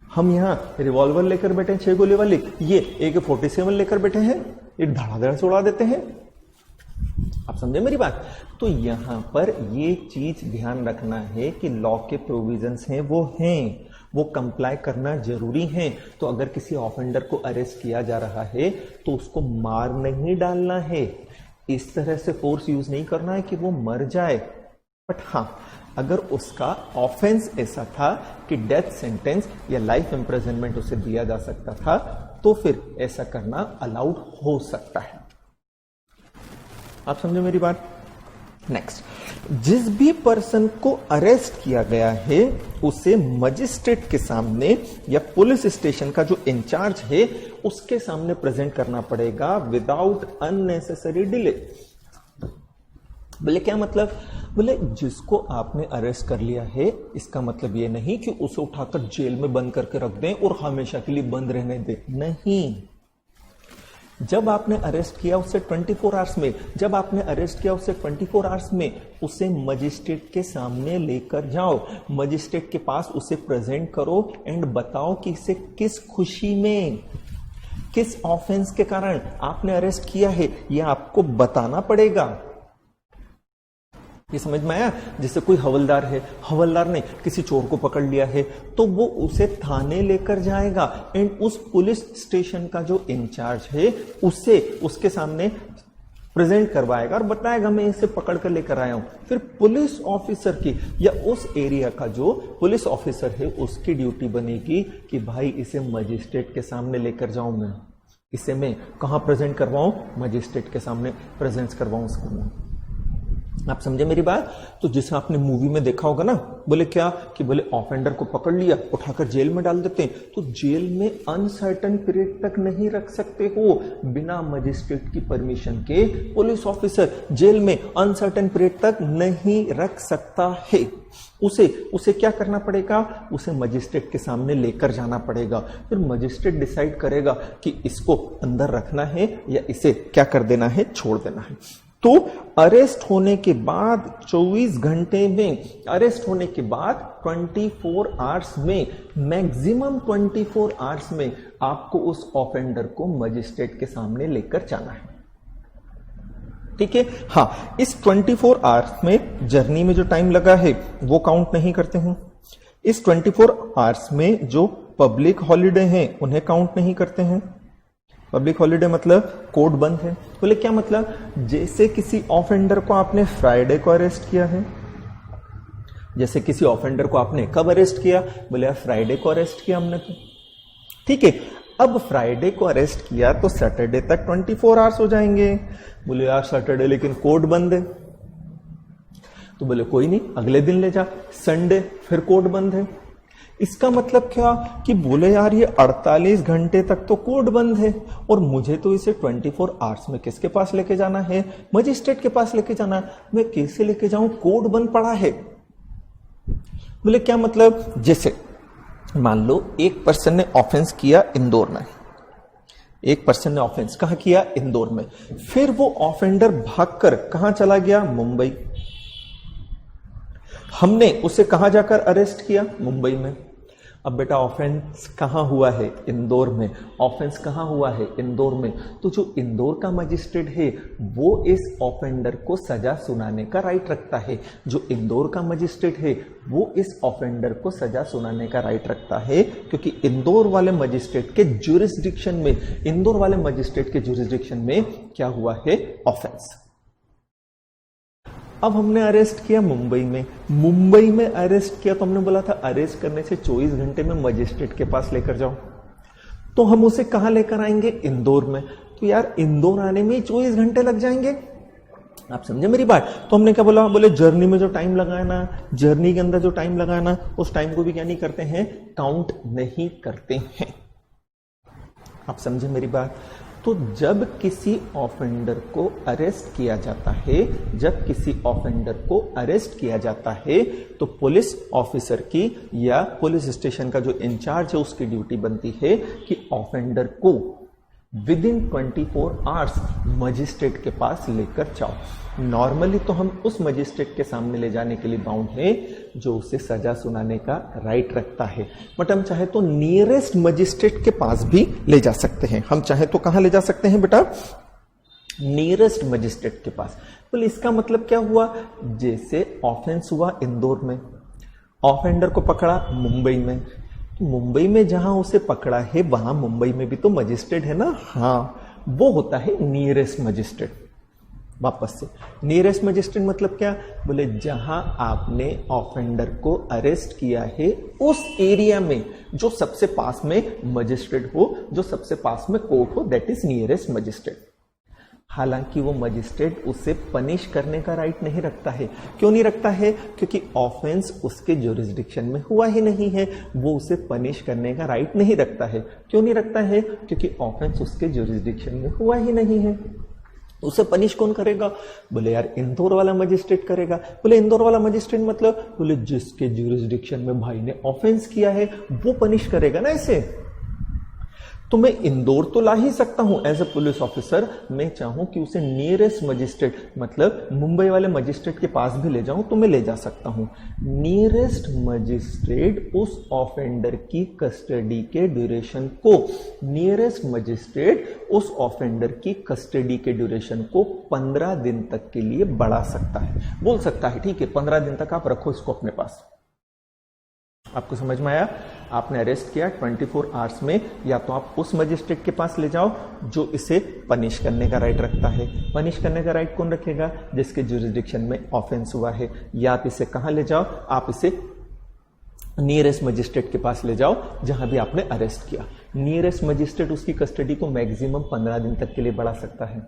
हम यहाँ रिवॉल्वर लेकर बैठे हैं 6 गोली वाली, ये AK-47 लेकर बैठे हैं, ये धड़ाधड़ से उड़ा देते हैं। आप समझे मेरी बात? तो यहां पर ये चीज ध्यान रखना है कि लॉ के प्रोविजंस हैं वो कंप्लाई करना जरूरी है। तो अगर किसी ऑफेंडर को अरेस्ट किया जा रहा है तो उसको मार नहीं डालना है, इस तरह से फोर्स यूज नहीं करना है कि वो मर जाए। बट हाँ, अगर उसका ऑफेंस ऐसा था कि डेथ सेंटेंस या लाइफ इंप्रिजनमेंट उसे दिया जा सकता था, तो फिर ऐसा करना अलाउड हो सकता है। आप समझे मेरी बात? नेक्स्ट, जिस भी पर्सन को अरेस्ट किया गया है उसे मजिस्ट्रेट के सामने या पुलिस स्टेशन का जो इंचार्ज है उसके सामने प्रेजेंट करना पड़ेगा विदाउट अननेसेसरी डिले। बोले क्या मतलब? बोले जिसको आपने अरेस्ट कर लिया है इसका मतलब ये नहीं कि उसे उठाकर जेल में बंद करके रख दें और हमेशा के लिए बंद रहने दें, नहीं। जब आपने अरेस्ट किया उससे 24 आवर्स में, जब आपने अरेस्ट किया उससे 24 आवर्स में उसे मजिस्ट्रेट के सामने लेकर जाओ, मजिस्ट्रेट के पास उसे प्रेजेंट करो एंड बताओ कि इसे किस खुशी में, किस ऑफेंस के कारण आपने अरेस्ट किया है, यह आपको बताना पड़ेगा। ये समझ में आया? जैसे कोई हवलदार है, हवलदार ने किसी चोर को पकड़ लिया है तो वो उसे थाने लेकर जाएगा एंड उस पुलिस स्टेशन का जो इंचार्ज है उसे उसके सामने प्रेजेंट करवाएगा और बताएगा मैं इसे पकड़ कर लेकर आया हूं। फिर पुलिस ऑफिसर की या उस एरिया का जो पुलिस ऑफिसर है उसकी ड्यूटी बनेगी कि भाई इसे मजिस्ट्रेट के सामने लेकर जाऊं, मैं इसे मैं कहां प्रेजेंट करवाऊं? मजिस्ट्रेट के सामने प्रेजेंट करवाऊं उसको। आप समझे मेरी बात? तो जैसे आपने मूवी में देखा होगा ना, बोले क्या कि बोले ऑफेंडर को पकड़ लिया, उठाकर जेल में डाल देते हैं, तो जेल में अनसर्टेन पीरियड तक नहीं रख सकते हो बिना मजिस्ट्रेट की परमिशन के। पुलिस ऑफिसर जेल में अनसर्टेन पीरियड तक नहीं रख सकता है। उसे क्या करना पड़ेगा? उसे मजिस्ट्रेट के सामने लेकर जाना पड़ेगा, फिर मजिस्ट्रेट डिसाइड करेगा कि इसको अंदर रखना है या इसे क्या कर देना है, छोड़ देना है। तो अरेस्ट होने के बाद 24 घंटे में, अरेस्ट होने के बाद 24 आवर्स में, मैक्सिमम 24 आवर्स में आपको उस ऑफेंडर को मजिस्ट्रेट के सामने लेकर जाना है। ठीक है? हाँ, इस 24 आवर्स में जर्नी में जो टाइम लगा है वो काउंट नहीं करते हैं। इस 24 आवर्स में जो पब्लिक हॉलिडे हैं उन्हें काउंट नहीं करते हैं। पब्लिक हॉलिडे मतलब कोर्ट बंद है। बोले क्या मतलब? जैसे किसी ऑफेंडर को आपने फ्राइडे को अरेस्ट किया है, जैसे किसी ऑफेंडर को आपने कब अरेस्ट किया? बोले यार फ्राइडे को अरेस्ट किया हमने तो। ठीक है, अब फ्राइडे को अरेस्ट किया तो सैटरडे तक 24 आवर्स हो जाएंगे। बोले यार सैटरडे लेकिन कोर्ट बंद है, तो बोले कोई नहीं, अगले दिन ले जा। संडे फिर कोर्ट बंद है। इसका मतलब क्या कि बोले यार ये 48 घंटे तक तो कोर्ट बंद है और मुझे तो इसे 24 आवर्स में किसके पास लेके जाना है? मजिस्ट्रेट के पास लेके जाना। मैं कैसे लेके जाऊं? कोर्ट बंद पड़ा है। बोले क्या मतलब? जैसे मान लो एक पर्सन ने ऑफेंस किया इंदौर में, एक पर्सन ने ऑफेंस कहां किया? इंदौर में। फिर वो ऑफेंडर भागकर कहां चला गया? मुंबई। हमने उसे कहां जाकर अरेस्ट किया? मुंबई में। अब बेटा ऑफेंस कहां हुआ है? इंदौर में। ऑफेंस कहां हुआ है? इंदौर में। तो जो इंदौर का मजिस्ट्रेट है वो इस ऑफेंडर को सजा सुनाने का राइट रखता है। जो इंदौर का मजिस्ट्रेट है वो इस ऑफेंडर को सजा सुनाने का राइट रखता है, क्योंकि इंदौर वाले मजिस्ट्रेट के ज्यूरिसडिक्शन में, इंदौर वाले मजिस्ट्रेट के ज्यूरिसडिक्शन में क्या हुआ है? ऑफेंस। अब हमने अरेस्ट किया मुंबई में। मुंबई में अरेस्ट किया तो हमने बोला था अरेस्ट करने से 24 घंटे में मजिस्ट्रेट के पास लेकर जाओ, तो हम उसे कहां लेकर आएंगे? इंदौर में। तो यार इंदौर आने में ही 24 घंटे लग जाएंगे। आप समझे मेरी बात? तो हमने क्या बोला? बोले जर्नी में जो टाइम लगाना, जर्नी के अंदर जो टाइम लगाना, उस टाइम को भी क्या नहीं करते हैं? काउंट नहीं करते हैं। आप समझे मेरी बात? तो जब किसी ऑफेंडर को अरेस्ट किया जाता है, जब किसी ऑफेंडर को अरेस्ट किया जाता है तो पुलिस ऑफिसर की या पुलिस स्टेशन का जो इंचार्ज है उसकी ड्यूटी बनती है कि ऑफेंडर को विद इन 24 आवर्स मजिस्ट्रेट के पास लेकर जाओ। नॉर्मली तो हम उस मजिस्ट्रेट के सामने ले जाने के लिए बाउंड है जो उसे सजा सुनाने का राइट रखता है, बट हम चाहे तो नियरेस्ट मजिस्ट्रेट के पास भी ले जा सकते हैं। हम चाहे तो कहां ले जा सकते हैं बेटा? नियरेस्ट मजिस्ट्रेट के पास। बोले इसका मतलब क्या हुआ? जैसे ऑफेंस हुआ इंदौर में, ऑफेंडर को पकड़ा मुंबई में, तो मुंबई में जहां उसे पकड़ा है वहां मुंबई में भी तो मजिस्ट्रेट है ना। हाँ, वो होता है नियरेस्ट मजिस्ट्रेट। वापस से, नियरेस्ट मजिस्ट्रेट मतलब क्या? बोले जहां आपने ऑफेंडर को अरेस्ट किया है उस एरिया में जो सबसे पास में मजिस्ट्रेट हो, जो सबसे पास में कोर्ट हो, दैट इज नियरेस्ट मजिस्ट्रेट। हालांकि वो मजिस्ट्रेट उसे पनिश करने का राइट नहीं रखता है। क्यों नहीं रखता है? क्योंकि ऑफेंस उसके ज्यूरिसडिक्शन में हुआ ही नहीं है, वो उसे पनिश करने का राइट नहीं रखता है। क्यों नहीं रखता है? क्योंकि ऑफेंस उसके ज्यूरिसडिक्शन में हुआ ही नहीं है। उसे पनिश कौन करेगा? बोले यार इंदौर वाला मजिस्ट्रेट करेगा। बोले इंदौर वाला मजिस्ट्रेट मतलब? बोले जिसके ज्यूरिसडिक्शन में भाई ने ऑफेंस किया है वो पनिश करेगा ना इसे। तो मैं इंदौर तो ला ही सकता हूं एज ए पुलिस ऑफिसर, मैं चाहूं कि उसे नियरेस्ट मजिस्ट्रेट मतलब मुंबई वाले मजिस्ट्रेट के पास भी ले जाऊं तो मैं ले जा सकता हूं। नियरेस्ट मजिस्ट्रेट उस ऑफेंडर की कस्टडी के ड्यूरेशन को, नियरेस्ट मजिस्ट्रेट उस ऑफेंडर की कस्टडी के ड्यूरेशन को 15 दिन तक के लिए बढ़ा सकता है। बोल सकता है ठीक है 15 दिन तक आप रखो इसको अपने पास। आपको समझ में आया? आपने अरेस्ट किया 24 आवर्स में, या तो आप उस मजिस्ट्रेट के पास ले जाओ जो इसे पनिश करने का राइट रखता है। पनिश करने का राइट कौन रखेगा? जिसके ज्यूरिसडिक्शन में ऑफेंस हुआ है। या आप इसे कहां ले जाओ? आप इसे नियरेस्ट मजिस्ट्रेट के पास ले जाओ जहां भी आपने अरेस्ट किया। नियरेस्ट मजिस्ट्रेट उसकी कस्टडी को मैक्सिमम 15 दिन तक के लिए बढ़ा सकता है।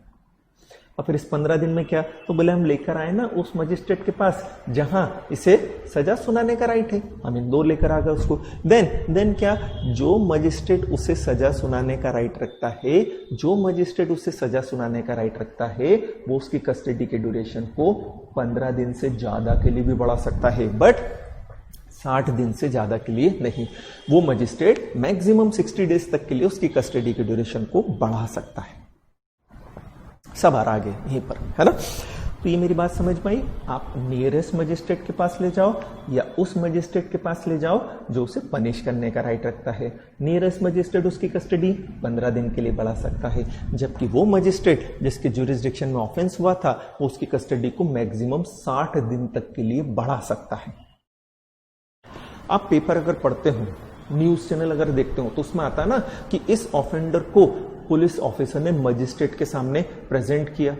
और फिर इस 15 दिन में क्या, तो बोले हम लेकर आए ना उस मजिस्ट्रेट के पास जहां इसे सजा सुनाने का राइट है, हम इन 2 लेकर आ गए उसको। देन क्या, जो मजिस्ट्रेट उसे सजा सुनाने का राइट रखता है, जो मजिस्ट्रेट उसे सजा सुनाने का राइट रखता है, वो उसकी कस्टडी के ड्यूरेशन को 15 दिन से ज्यादा के लिए भी बढ़ा सकता है, बट 60 दिन से ज्यादा के लिए नहीं। वो मजिस्ट्रेट मैक्सिमम 60 डेज तक के लिए उसकी कस्टडी के ड्यूरेशन को बढ़ा सकता है। सब आ रहा आगे यहीं पर, है ना। तो ये मेरी बात समझ में आई। आप नियरेस्ट मजिस्ट्रेट के पास ले जाओ या उस मजिस्ट्रेट के पास ले जाओ जो उसे पनिश करने का राइट रखता है। नियरेस्ट मजिस्ट्रेट उसकी कस्टडी 15 दिन के लिए बढ़ा सकता है, जबकि वो मजिस्ट्रेट जिसके ज्यूरिसडिक्शन में ऑफेंस हुआ था वो उसकी कस्टडी को मैक्सिमम 60 दिन तक के लिए बढ़ा सकता है। आप पेपर अगर पढ़ते हो, न्यूज चैनल अगर देखते हो, तो उसमें आता है ना कि इस ऑफेंडर को पुलिस ऑफिसर ने मजिस्ट्रेट के सामने प्रेजेंट किया,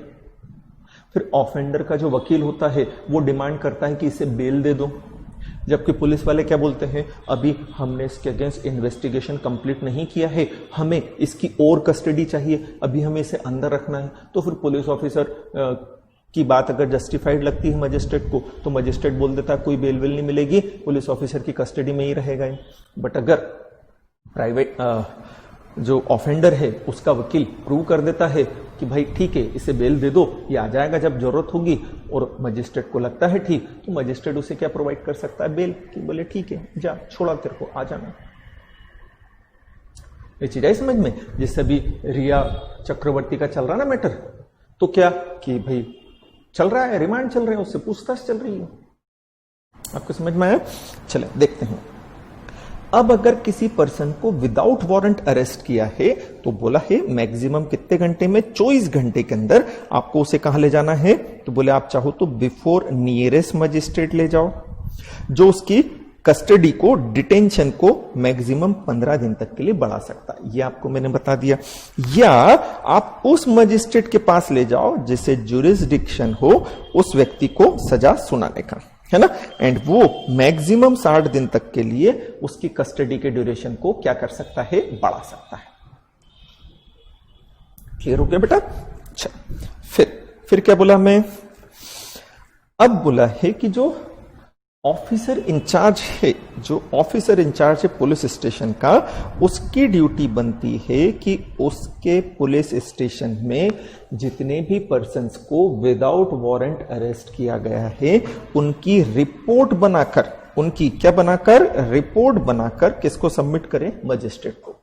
फिर ऑफेंडर का जो वकील होता है वो डिमांड करता है कि इसे बेल दे दो, जबकि पुलिस वाले क्या बोलते हैं, अभी हमने इसके अगेंस्ट इन्वेस्टिगेशन कंप्लीट नहीं किया है, हमें इसकी और कस्टडी चाहिए, अभी हमें इसे अंदर रखना है। तो फिर पुलिस ऑफिसर की बात अगर जस्टिफाइड लगती है मजिस्ट्रेट को, तो मजिस्ट्रेट बोल देता है कोई बेल वेल नहीं मिलेगी, पुलिस ऑफिसर की कस्टडी में ही रहेगा। बट अगर प्राइवेट जो ऑफेंडर है उसका वकील प्रूव कर देता है कि भाई ठीक है इसे बेल दे दो, ये आ जाएगा जब जरूरत होगी, और मजिस्ट्रेट को लगता है ठीक, तो मजिस्ट्रेट उसे क्या प्रोवाइड कर सकता है, बेल, कि बोले ठीक है जा छोड़ा तेरे को, आ जाना। ये चीज आई समझ में। जैसे अभी रिया चक्रवर्ती का चल रहा ना मैटर, तो क्या कि भाई चल रहा है, रिमांड चल रहे हैं, उससे पूछताछ चल रही है। आपको समझ में आया? चले देखते हैं। अब अगर किसी पर्सन को विदाउट वारंट अरेस्ट किया है तो बोला है मैक्सिमम कितने घंटे में, 24 घंटे के अंदर आपको उसे कहां ले जाना है, तो बोले आप चाहो तो बिफोर नियरेस्ट मजिस्ट्रेट ले जाओ, जो उसकी कस्टडी को, डिटेंशन को मैक्सिमम 15 दिन तक के लिए बढ़ा सकता है। ये आपको मैंने बता दिया। या आप उस मजिस्ट्रेट के पास ले जाओ जिसे ज्यूरिसडिक्शन हो उस व्यक्ति को सजा सुनाने का, है ना, एंड वो मैक्सिमम 60 दिन तक के लिए उसकी कस्टडी के ड्यूरेशन को क्या कर सकता है, बढ़ा सकता है। क्लियर हो गया बेटा? अच्छा, फिर क्या बोला मैं, अब बोला है कि जो ऑफिसर इंचार्ज है, जो ऑफिसर इंचार्ज है पुलिस स्टेशन का, उसकी ड्यूटी बनती है कि उसके पुलिस स्टेशन में जितने भी पर्सन्स को विदाउट वारंट अरेस्ट किया गया है उनकी रिपोर्ट बनाकर, उनकी क्या बनाकर, रिपोर्ट बनाकर किसको सबमिट करें, मजिस्ट्रेट को।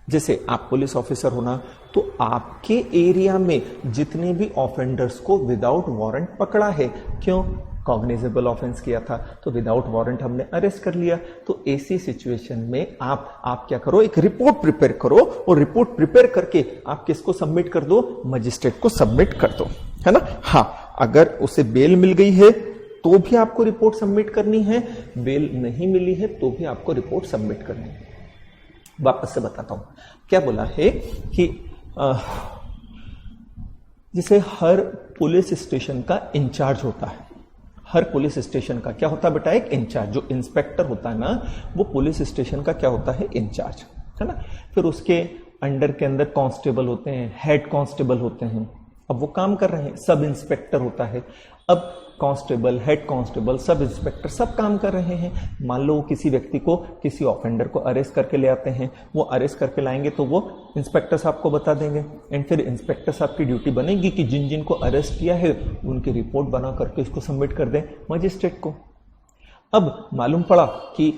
जैसे आप पुलिस ऑफिसर होना, तो आपके एरिया में जितने भी ऑफेंडर्स को विदाउट वारंट पकड़ा है, क्यों, कॉग्निजेबल ऑफेंस किया था तो विदाउट वारंट हमने अरेस्ट कर लिया, तो ऐसी सिचुएशन में आप क्या करो, एक रिपोर्ट प्रिपेयर करो, और रिपोर्ट प्रिपेयर करके आप किसको सबमिट कर दो, मजिस्ट्रेट को सबमिट कर दो, है ना। हाँ, अगर उसे बेल मिल गई है तो भी आपको रिपोर्ट सबमिट करनी है, बेल नहीं मिली है तो भी आपको रिपोर्ट सबमिट करनी है। वापस से बताता हूं, क्या बोला है कि जैसे हर पुलिस स्टेशन का इंचार्ज होता है, हर पुलिस स्टेशन का क्या होता है बेटा, एक इंचार्ज, जो इंस्पेक्टर होता है ना, वो पुलिस स्टेशन का क्या होता है, इंचार्ज, है ना। फिर उसके अंडर के अंदर कांस्टेबल होते हैं, हेड कांस्टेबल होते हैं, अब वो काम कर रहे हैं, सब इंस्पेक्टर होता है, अब constable, head constable, sub inspector सब काम कर रहे हैं। मान लो किसी व्यक्ति को, किसी ऑफेंडर को अरेस्ट करके ले आते हैं, वो अरेस्ट करके लाएंगे तो वो इंस्पेक्टर साहब को बता देंगे, एंड फिर इंस्पेक्टर साहब की ड्यूटी बनेगी कि जिन जिन को अरेस्ट किया है उनकी रिपोर्ट बना करके इसको सबमिट कर दें मजिस्ट्रेट को। अब मालूम पड़ा कि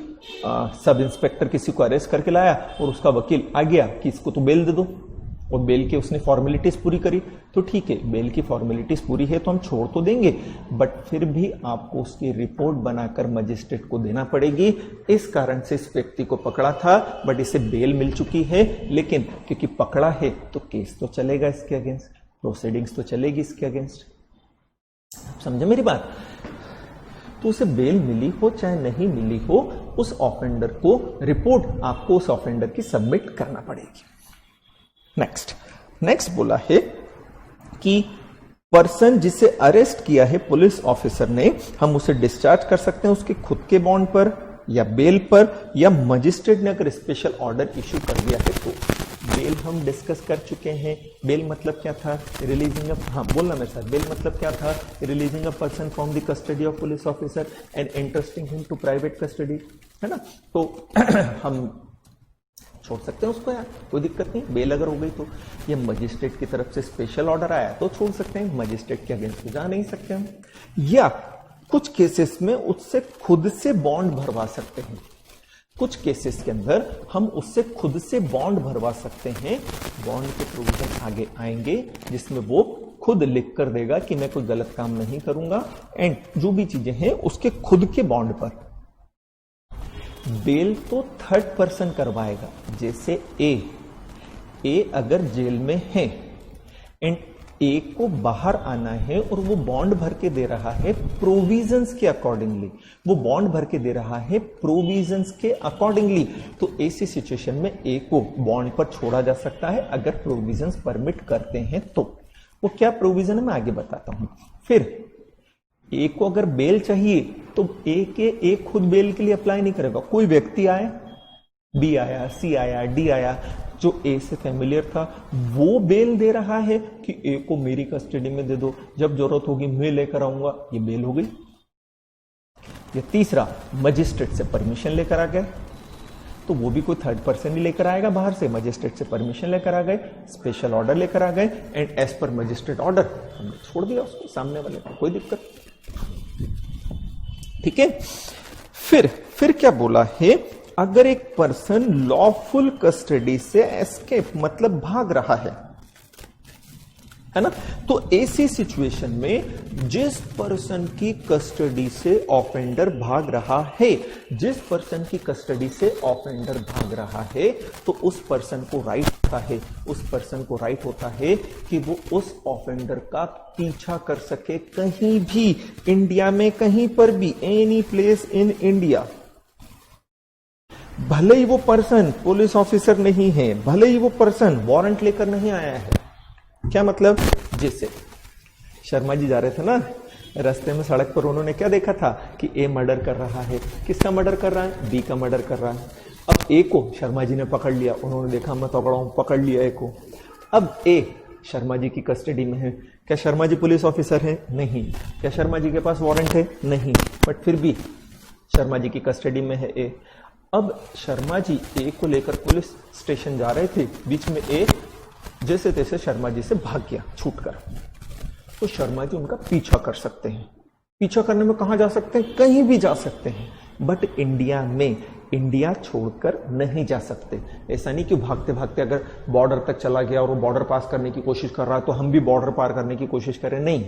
सब इंस्पेक्टर किसी को अरेस्ट करके लाया और उसका वकील आ गया कि इसको तो बेल दे दो, और बेल के उसने फॉर्मेलिटीज पूरी करी, तो ठीक है, बेल की फॉर्मेलिटीज पूरी है तो हम छोड़ तो देंगे, बट फिर भी आपको उसकी रिपोर्ट बनाकर मजिस्ट्रेट को देना पड़ेगी। इस कारण से इस व्यक्ति को पकड़ा था, बट इसे बेल मिल चुकी है, लेकिन क्योंकि पकड़ा है तो केस तो चलेगा इसके अगेंस्ट, प्रोसीडिंग्स तो चलेगी इसके अगेंस्ट। समझे मेरी बात? तो उसे बेल मिली हो चाहे नहीं मिली हो, उस ऑफेंडर को रिपोर्ट आपको उस ऑफेंडर की सबमिट करना पड़ेगी। नेक्स्ट बोला है कि पर्सन जिसे अरेस्ट किया है पुलिस ऑफिसर ने, हम उसे डिस्चार्ज कर सकते हैं उसके खुद के बॉन्ड पर, या बेल पर या मजिस्ट्रेट ने अगर स्पेशल ऑर्डर इश्यू कर दिया है तो। बेल हम डिस्कस कर चुके हैं। बेल मतलब क्या था? रिलीजिंग अ, हाँ बोलना मेरे साथ, बेल मतलब क्या था? Releasing a person from the custody of police officer and entrusting him to private custody, है ना। तो हम छोड़ सकते हैं उसको यार, कोई दिक्कत नहीं। बेल अगर हो गई तो ये मजिस्ट्रेट की तरफ से स्पेशल ऑर्डर आया तो छोड़ सकते हैं, मजिस्ट्रेट के अगेंस्ट जा नहीं सकते हम। या कुछ केसेस में उससे खुद से बॉन्ड भरवा सकते हैं। कुछ केसेस के अंदर हम उससे खुद से बॉन्ड भरवा सकते हैं। बॉन्ड के प्रोविजन आगे आएंगे जिसमें वो खुद लिख कर देगा कि मैं कोई गलत काम नहीं करूंगा एंड जो भी चीजें हैं उसके खुद के बॉन्ड पर। बेल तो थर्ड पर्सन करवाएगा, जैसे ए अगर जेल में है एंड ए को बाहर आना है और वो बॉन्ड भर के दे रहा है प्रोविजंस के अकॉर्डिंगली, वो बॉन्ड भर के दे रहा है प्रोविजंस के अकॉर्डिंगली, तो ऐसी सिचुएशन में ए को बॉन्ड पर छोड़ा जा सकता है अगर प्रोविजंस परमिट करते हैं तो। वो क्या प्रोविजन है मैं आगे बताता हूं। फिर ए को अगर बेल चाहिए तो ए खुद बेल के लिए अप्लाई नहीं करेगा। कोई व्यक्ति आया, बी आया, सी आया, डी आया, जो ए से फेमिलियर था वो बेल दे रहा है कि ए को मेरी कस्टडी में दे दो, जब जरूरत होगी मैं लेकर आऊंगा, ये बेल हो गई। या तीसरा, मजिस्ट्रेट से परमिशन लेकर आ गए तो वो भी कोई थर्ड पर्सन ही लेकर आएगा बाहर से। मजिस्ट्रेट से परमिशन लेकर आ गए, स्पेशल ऑर्डर लेकर आ गए एंड एज पर मजिस्ट्रेट ऑर्डर हमने छोड़ दिया उसको सामने वाले को, कोई दिक्कत। ठीक है। फिर क्या बोला है? अगर एक पर्सन लॉफुल कस्टडी से एस्केप मतलब भाग रहा है ना, तो ऐसी सिचुएशन में जिस पर्सन की कस्टडी से ऑफेंडर भाग रहा है, जिस पर्सन की कस्टडी से ऑफेंडर भाग रहा है, तो उस पर्सन को राइट होता है, उस पर्सन को राइट होता है कि वो उस ऑफेंडर का पीछा कर सके कहीं भी इंडिया में, कहीं पर भी, एनी प्लेस इन इंडिया। भले ही वो पर्सन पुलिस ऑफिसर नहीं है, भले ही वो पर्सन वारंट लेकर नहीं आया है। क्या मतलब? जैसे शर्मा जी जा रहे थे ना, रास्ते में सड़क पर उन्होंने क्या देखा था कि ए मर्डर कर रहा है। किसका मर्डर कर रहा है? बी का मर्डर कर रहा है। अब ए को शर्मा जी ने पकड़ लिया, उन्होंने देखा मैं तगड़ा हूं, पकड़ लिया ए को। अब ए शर्मा जी की कस्टडी में है। क्या शर्मा जी पुलिस ऑफिसर है? नहीं। क्या शर्मा जी के पास वारंट है? नहीं। बट फिर भी शर्मा जी की कस्टडी में है ए। अब शर्मा जी ए को लेकर पुलिस स्टेशन जा रहे थे, बीच में ए जैसे तैसे शर्मा जी से भाग गया छूटकर, तो शर्मा जी उनका पीछा कर सकते हैं। पीछा करने में कहां जा सकते हैं? कहीं भी जा सकते हैं, बट इंडिया में, इंडिया छोड़कर नहीं जा सकते। ऐसा नहीं कि भागते भागते अगर बॉर्डर तक चला गया और वो बॉर्डर पास करने की कोशिश कर रहा है तो हम भी बॉर्डर पार करने की कोशिश करें, नहीं।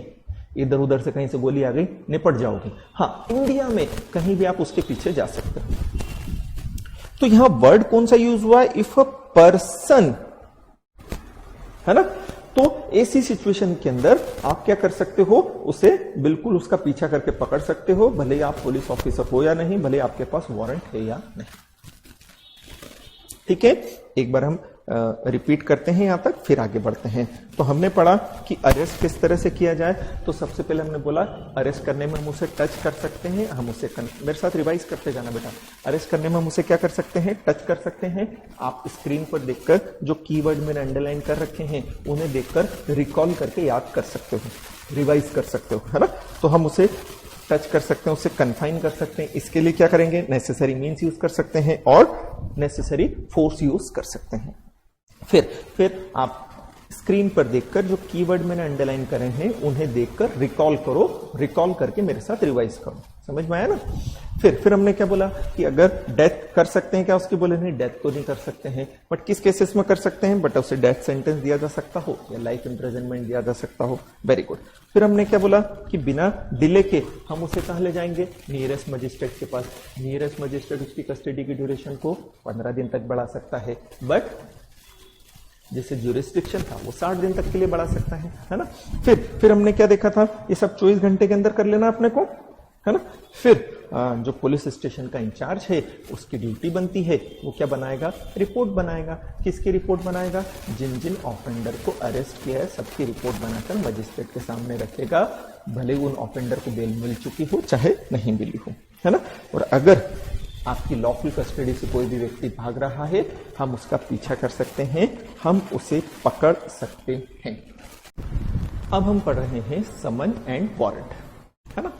इधर उधर से कहीं से गोली आ गई, निपट जाओगे। हाँ, इंडिया में कहीं भी आप उसके पीछे जा सकते हो। तो यहां वर्ड कौन सा यूज हुआ है? इफ अ पर्सन, है ना। तो ऐसी सिचुएशन के अंदर आप क्या कर सकते हो? उसे बिल्कुल उसका पीछा करके पकड़ सकते हो, भले ही आप पुलिस ऑफिसर हो या नहीं, भले आपके पास वारंट है या नहीं। ठीक है, एक बार हम रिपीट करते हैं यहां तक, फिर आगे बढ़ते हैं। तो हमने पढ़ा कि अरेस्ट किस तरह से किया जाए। तो सबसे पहले हमने बोला अरेस्ट करने में हम उसे टच कर सकते हैं, हम उसे मेरे साथ रिवाइज करते जाना बेटा। अरेस्ट करने में हम उसे क्या कर सकते हैं? टच कर सकते हैं। आप स्क्रीन पर देखकर जो कीवर्ड मैंने अंडरलाइन कर रखे हैं उन्हें देखकर रिकॉल करके याद कर सकते हो, रिवाइज कर सकते हो, है ना। तो हम उसे टच कर सकते हैं, उसे कन्फाइन कर सकते हैं। इसके लिए क्या करेंगे? नेसेसरी मीन्स यूज कर सकते हैं और नेसेसरी फोर्स यूज कर सकते हैं। फिर आप स्क्रीन पर देखकर जो कीवर्ड मैंने अंडरलाइन करे हैं उन्हें देखकर रिकॉल करो, रिकॉल करके मेरे साथ रिवाइज करो। समझ में आया ना। फिर हमने क्या बोला कि अगर डेथ कर सकते हैं क्या उसकी? बोले नहीं, डेथ तो नहीं कर सकते हैं, बट किस केसेस में कर सकते हैं? बट उसे डेथ सेंटेंस दिया जा सकता हो या लाइफ इम्प्रिजनमेंट दिया जा सकता हो। Very good. फिर हमने क्या बोला कि बिना डिले के हम उसे कहां ले जाएंगे? नियरेस्ट मजिस्ट्रेट के पास। नियरेस्ट मजिस्ट्रेट उसकी कस्टडी की ड्यूरेशन को 15 दिन तक बढ़ा सकता है, बट जैसे ज्यूरिस्डिक्शन था वो 60 दिन तक के लिए बढ़ा सकता है ना। फिर हमने क्या देखा था? ये सब 24 घंटे के अंदर कर लेना अपने को, है ना। फिर जो पुलिस स्टेशन का इंचार्ज है उसकी ड्यूटी बनती है, वो क्या बनाएगा? रिपोर्ट बनाएगा। किसकी रिपोर्ट बनाएगा? जिन जिन ऑफेंडर को अरेस्ट किया है सबकी रिपोर्ट बनाकर मजिस्ट्रेट के सामने रखेगा, भले उन ऑफेंडर को बेल मिल चुकी हो चाहे नहीं मिली हो, है ना। और अगर आपकी लॉफुल कस्टडी से कोई भी व्यक्ति भाग रहा है, हम उसका पीछा कर सकते हैं, हम उसे पकड़ सकते हैं। अब हम पढ़ रहे हैं समन एंड वारंट, है ना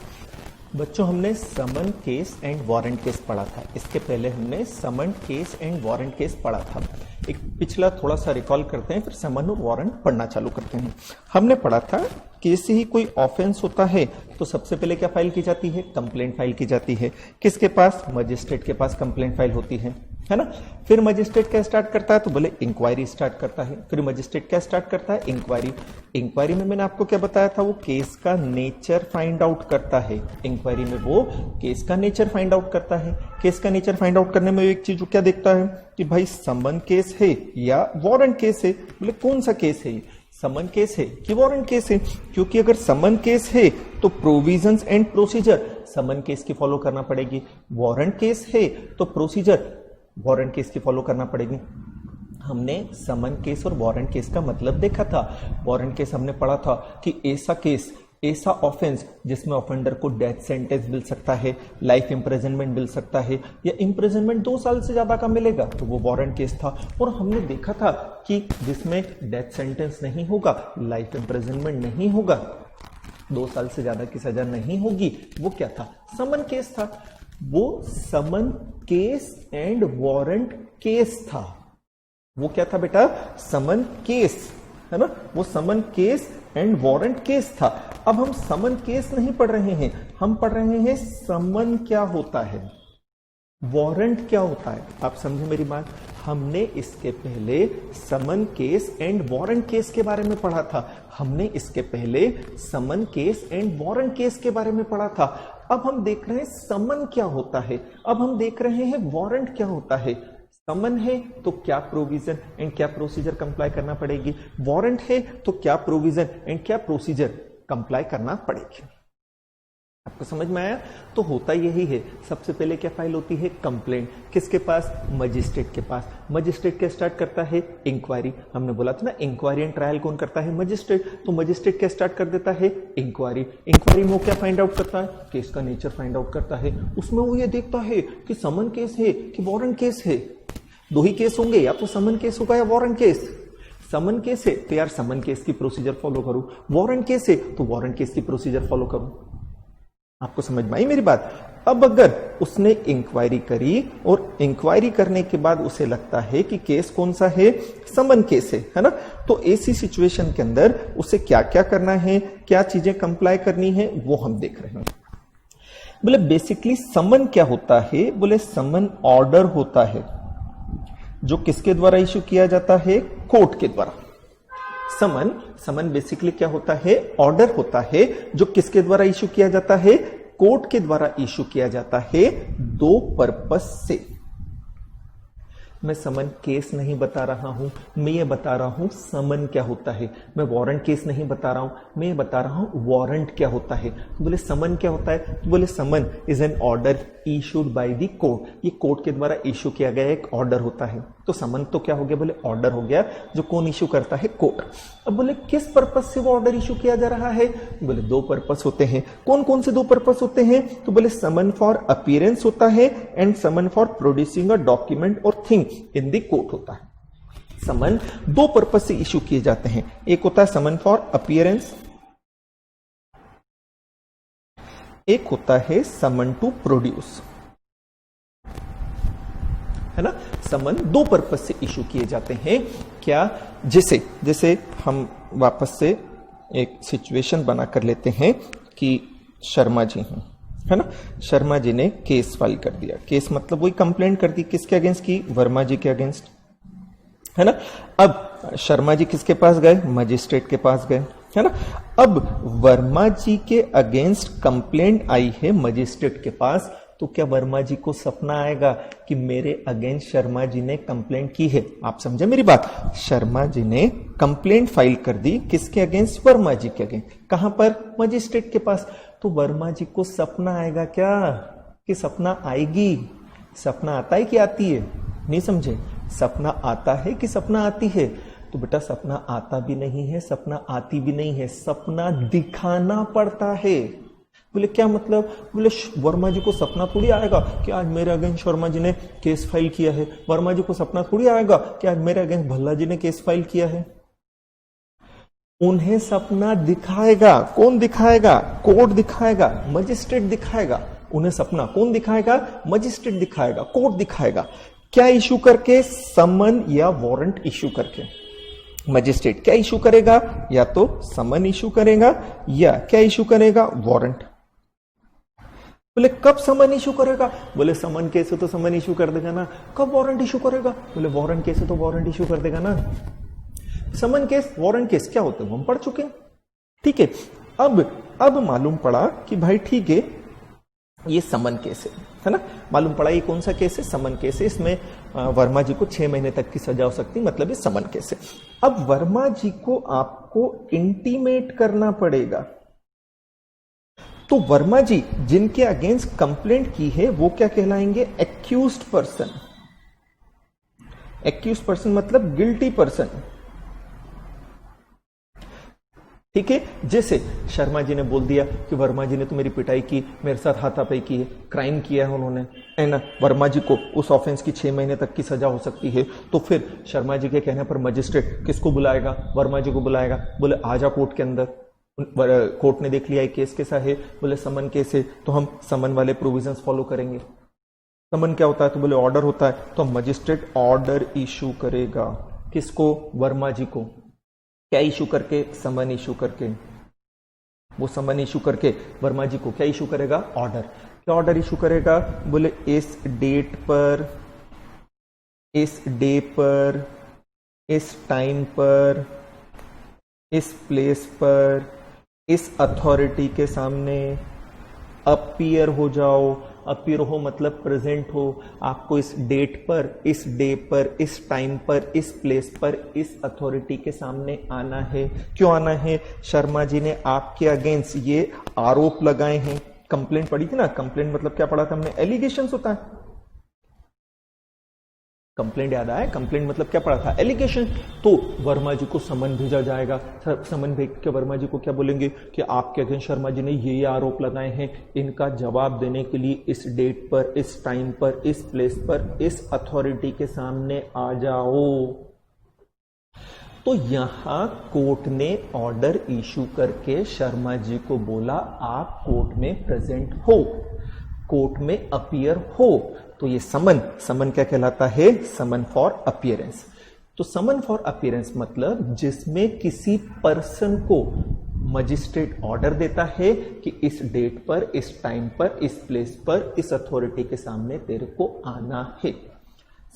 बच्चों। हमने summon case and warrant case पढ़ा था, इसके पहले हमने summon case and warrant case पढ़ा था। एक पिछला थोड़ा सा रिकॉल करते हैं, फिर समन और वारंट पढ़ना चालू करते हैं। हमने पढ़ा था कि जैसे ही कोई ऑफेंस होता है तो सबसे पहले क्या फाइल की जाती है, कंप्लेंट फाइल की जाती है। किसके पास, मजिस्ट्रेट के पास कंप्लेंट फाइल होती है ना। फिर मजिस्ट्रेट क्या स्टार्ट करता है, तो बोले इंक्वायरी स्टार्ट करता है। फिर मजिस्ट्रेट क्या स्टार्ट करता है, इंक्वायरी। इंक्वायरी में मैंने आपको क्या बताया था, वो केस का नेचर फाइंड आउट करता है। इंक्वायरी में वो केस का नेचर फाइंड आउट करता है। केस का नेचर फाइंड आउट करने में एक चीज क्या देखता है कि भाई समन केस है या वारंट केस है। बोले कौन सा केस है, समन केस है कि वारंट केस है। क्योंकि अगर समन केस है तो provisions and procedure summon case की फॉलो करना पड़ेगी, वारंट केस है तो प्रोसीजर वारंट केस की फॉलो करना पड़ेगी। हमने समन केस और वारंट केस का मतलब देखा था। वारंट केस हमने पढ़ा था कि ऐसा केस, ऐसा ऑफेंस जिसमें ऑफेंडर को डेथ सेंटेंस मिल सकता है, लाइफ इंप्रिजनमेंट मिल सकता है, या इंप्रिजनमेंट 2 साल से ज्यादा का मिलेगा, तो वो वारंट केस था। और हमने देखा था कि जिसमें डेथ सेंटेंस नहीं होगा, लाइफ इंप्रिजनमेंट नहीं होगा, 2 साल से ज्यादा की सजा नहीं होगी, वो क्या था, समन केस था। वो summon case and warrant case था। वो क्या था बेटा, समन केस, है ना, वो summon case and warrant case था। अब हम समन केस नहीं पढ़ रहे हैं, हम पढ़ रहे हैं समन क्या होता है, वारंट क्या होता है। आप समझे मेरी बात। हमने इसके पहले summon case and warrant case के बारे में पढ़ा था। हमने इसके पहले summon case and warrant case के बारे में पढ़ा था। अब हम देख रहे हैं समन क्या होता है, अब हम देख रहे हैं वारंट क्या होता है। समन है तो क्या प्रोविजन एंड क्या प्रोसीजर कंप्लाई करना पड़ेगी, वारंट है तो क्या प्रोविजन एंड क्या प्रोसीजर कंप्लाई करना पड़ेगी। आपको समझ में आया। तो होता यही है, सबसे पहले क्या फाइल होती है, कंप्लेंट। किसके पास, मजिस्ट्रेट के पास। मजिस्ट्रेट क्या स्टार्ट करता है, इंक्वायरी। हमने बोला था ना, इंक्वायरी एंड ट्रायल कौन करता है, मजिस्ट्रेट। तो मजिस्ट्रेट क्या स्टार्ट कर देता है, इंक्वायरी। इंक्वायरी में वो क्या फाइंड आउट करता है, केस का नेचर फाइंड आउट करता है। उसमें वो ये देखता है कि समन केस है कि वारंट केस है। 2 ही केस होंगे, या तो समन केस होगा या वारंट केस। समन केस है तो यार समन केस की प्रोसीजर फॉलो करूं, वारंट केस है तो वारंट केस की प्रोसीजर फॉलो करूं। आपको समझ में आई मेरी बात। अब अगर उसने इंक्वायरी करी और इंक्वायरी करने के बाद उसे लगता है कि केस कौन सा है, समन केस है ना, तो ऐसी सिचुएशन के अंदर उसे क्या क्या करना है, क्या चीजें कंप्लाई करनी है, वो हम देख रहे हैं। बोले बेसिकली समन क्या होता है, बोले समन ऑर्डर होता है जो किसके द्वारा इश्यू किया जाता है, कोर्ट के द्वारा। समन बेसिकली क्या होता है, ऑर्डर होता है जो किसके द्वारा इश्यू किया जाता है, कोर्ट के द्वारा इश्यू किया जाता है 2 पर्पस से। मैं समन केस नहीं बता रहा हूं, मैं ये बता रहा हूं समन क्या होता है। मैं वारंट केस नहीं बता रहा हूं, मैं ये बता रहा हूं वारंट क्या होता है। तो बोले समन क्या होता है, तो बोले someone is an order issued by the court. ये कोर्ट के द्वारा इश्यू किया गया एक ऑर्डर होता है। तो समन तो क्या हो गया, बोले ऑर्डर हो गया जो कौन इश्यू करता है, कोर्ट। अब बोले किस पर्पस से वो ऑर्डर इश्यू किया जा रहा है, बोले 2 पर्पस होते हैं। कौन कौन से 2 पर्पस होते हैं, तो बोले समन फॉर अपीयरेंस होता है and summon for producing a document और थिंग इन द कोर्ट होता है। समन 2 पर्पस से इश्यू किए जाते हैं। एक होता है समन फॉर अपीयरेंस, एक होता है समन टू प्रोड्यूस, है ना। समन 2 पर्पस से इश्यू किए जाते हैं। क्या, जैसे हम वापस से एक सिचुएशन बना कर लेते हैं कि शर्मा जी हैं, है ना। शर्मा जी ने केस फाइल कर दिया। केस मतलब वही कंप्लेंट कर दी, किसके अगेंस्ट की, वर्मा जी के अगेंस्ट, है ना। अब शर्मा जी किसके पास गए, मजिस्ट्रेट के पास गए, है ना। अब वर्मा जी के अगेंस्ट कंप्लेंट आई है मजिस्ट्रेट के पास, तो क्या वर्मा जी को सपना आएगा कि मेरे अगेंस्ट शर्मा जी ने कंप्लेंट की है। आप समझे मेरी बात। शर्मा जी ने कंप्लेंट फाइल कर दी, किसके अगेंस्ट, वर्मा जी के अगेंस्ट। कहां पर, मजिस्ट्रेट के पास। तो वर्मा जी को सपना आएगा क्या, कि सपना आएगी। सपना आता है कि आती है, नहीं समझे। सपना आता है कि सपना आती है। तो बेटा सपना आता भी नहीं है, सपना आती भी नहीं है, सपना दिखाना पड़ता है। बोले क्या मतलब? बोले वर्मा जी को सपना थोड़ी आएगा कि आज मेरे अगेंस्ट वर्मा जी ने केस फाइल किया है। वर्मा जी को सपना थोड़ी आएगा कि आज मेरे अगेंस्ट भल्ला जी ने केस फाइल किया है। उन्हें सपना दिखाएगा। कौन दिखाएगा? कोर्ट दिखाएगा, मजिस्ट्रेट दिखाएगा। उन्हें सपना कौन दिखाएगा? मजिस्ट्रेट दिखाएगा, कोर्ट दिखाएगा। क्या इशू करके? समन या वारंट इशू करके। मजिस्ट्रेट क्या इशू करेगा? या तो समन इशू करेगा या क्या इशू करेगा? वारंट। बोले कब समन इशू करेगा? बोले समन केस है तो समन इशू कर देगा ना। कब वारंट इशू करेगा? बोले वारंट केस है तो वारंट इशू कर देगा ना। समन केस, वारंट केस क्या होते हैं हम पढ़ चुके हैं। ठीक है, अब मालूम पड़ा कि भाई ठीक है ये समन केस है ना। मालूम पड़ा ये कौन सा केस है? समन केस है। इसमें वर्मा जी को 6 महीने तक की सजा हो सकती, मतलब ये समन केस है। अब वर्मा जी को आपको इंटीमेट करना पड़ेगा। तो वर्मा जी जिनके अगेंस्ट कंप्लेंट की है वो क्या कहलाएंगे? Accused person. एक्यूज्ड पर्सन मतलब गिल्टी पर्सन। ठीक है, जैसे शर्मा जी ने बोल दिया कि वर्मा जी ने तो मेरी पिटाई की, मेरे साथ हाथापाई की है, क्राइम किया है उन्होंने, है ना। वर्मा जी को उस ऑफेंस की 6 महीने तक की सजा हो सकती है। तो फिर शर्मा जी के कहने पर मजिस्ट्रेट किसको बुलाएगा? वर्मा जी को बुलाएगा। बोले आजा कोर्ट के अंदर। कोर्ट ने देख लिया ये केस कैसा है? बोले समन केस है, तो हम समन वाले प्रोविजंस फॉलो करेंगे। समन क्या होता है? तो बोले ऑर्डर होता है, तो मजिस्ट्रेट ऑर्डर इशू करेगा। किसको? वर्मा जी को। क्या इशू करके? समन इशू करके। वो समन इशू करके वर्मा जी को क्या इशू करेगा? ऑर्डर। क्या ऑर्डर इशू करेगा? बोले इस डेट पर, इस डे पर, इस टाइम पर, इस प्लेस पर, इस अथॉरिटी के सामने अपीयर हो जाओ। अपीयर हो मतलब प्रेजेंट हो। आपको इस डेट पर, इस डे पर, इस टाइम पर, इस प्लेस पर, इस अथॉरिटी के सामने आना है। क्यों आना है? शर्मा जी ने आपके अगेंस्ट ये आरोप लगाए हैं। कंप्लेंट पढ़ी थी ना। कंप्लेंट मतलब क्या पढ़ा था हमने? एलिगेशंस होता है। कंप्लेंट याद आया? कंप्लेंट मतलब क्या पढ़ा था? एलिगेशन। तो वर्मा जी को समन भेजा जाएगा। समन भेज के वर्मा जी को क्या बोलेंगे कि आपके अगेंस्ट शर्मा जी ने ये आरोप लगाए हैं, इनका जवाब देने के लिए इस डेट पर, इस टाइम पर, इस प्लेस पर, इस अथॉरिटी के सामने आ जाओ। तो यहां कोर्ट ने ऑर्डर इशू करके शर्मा जी को बोला आप कोर्ट में प्रेजेंट हो, कोर्ट में अपीयर हो। तो ये समन क्या कहलाता है? समन फॉर अपीयरेंस। तो समन फॉर अपीयरेंस मतलब जिसमें किसी पर्सन को मजिस्ट्रेट ऑर्डर देता है कि इस डेट पर, इस टाइम पर, इस प्लेस पर, इस अथॉरिटी के सामने तेरे को आना है।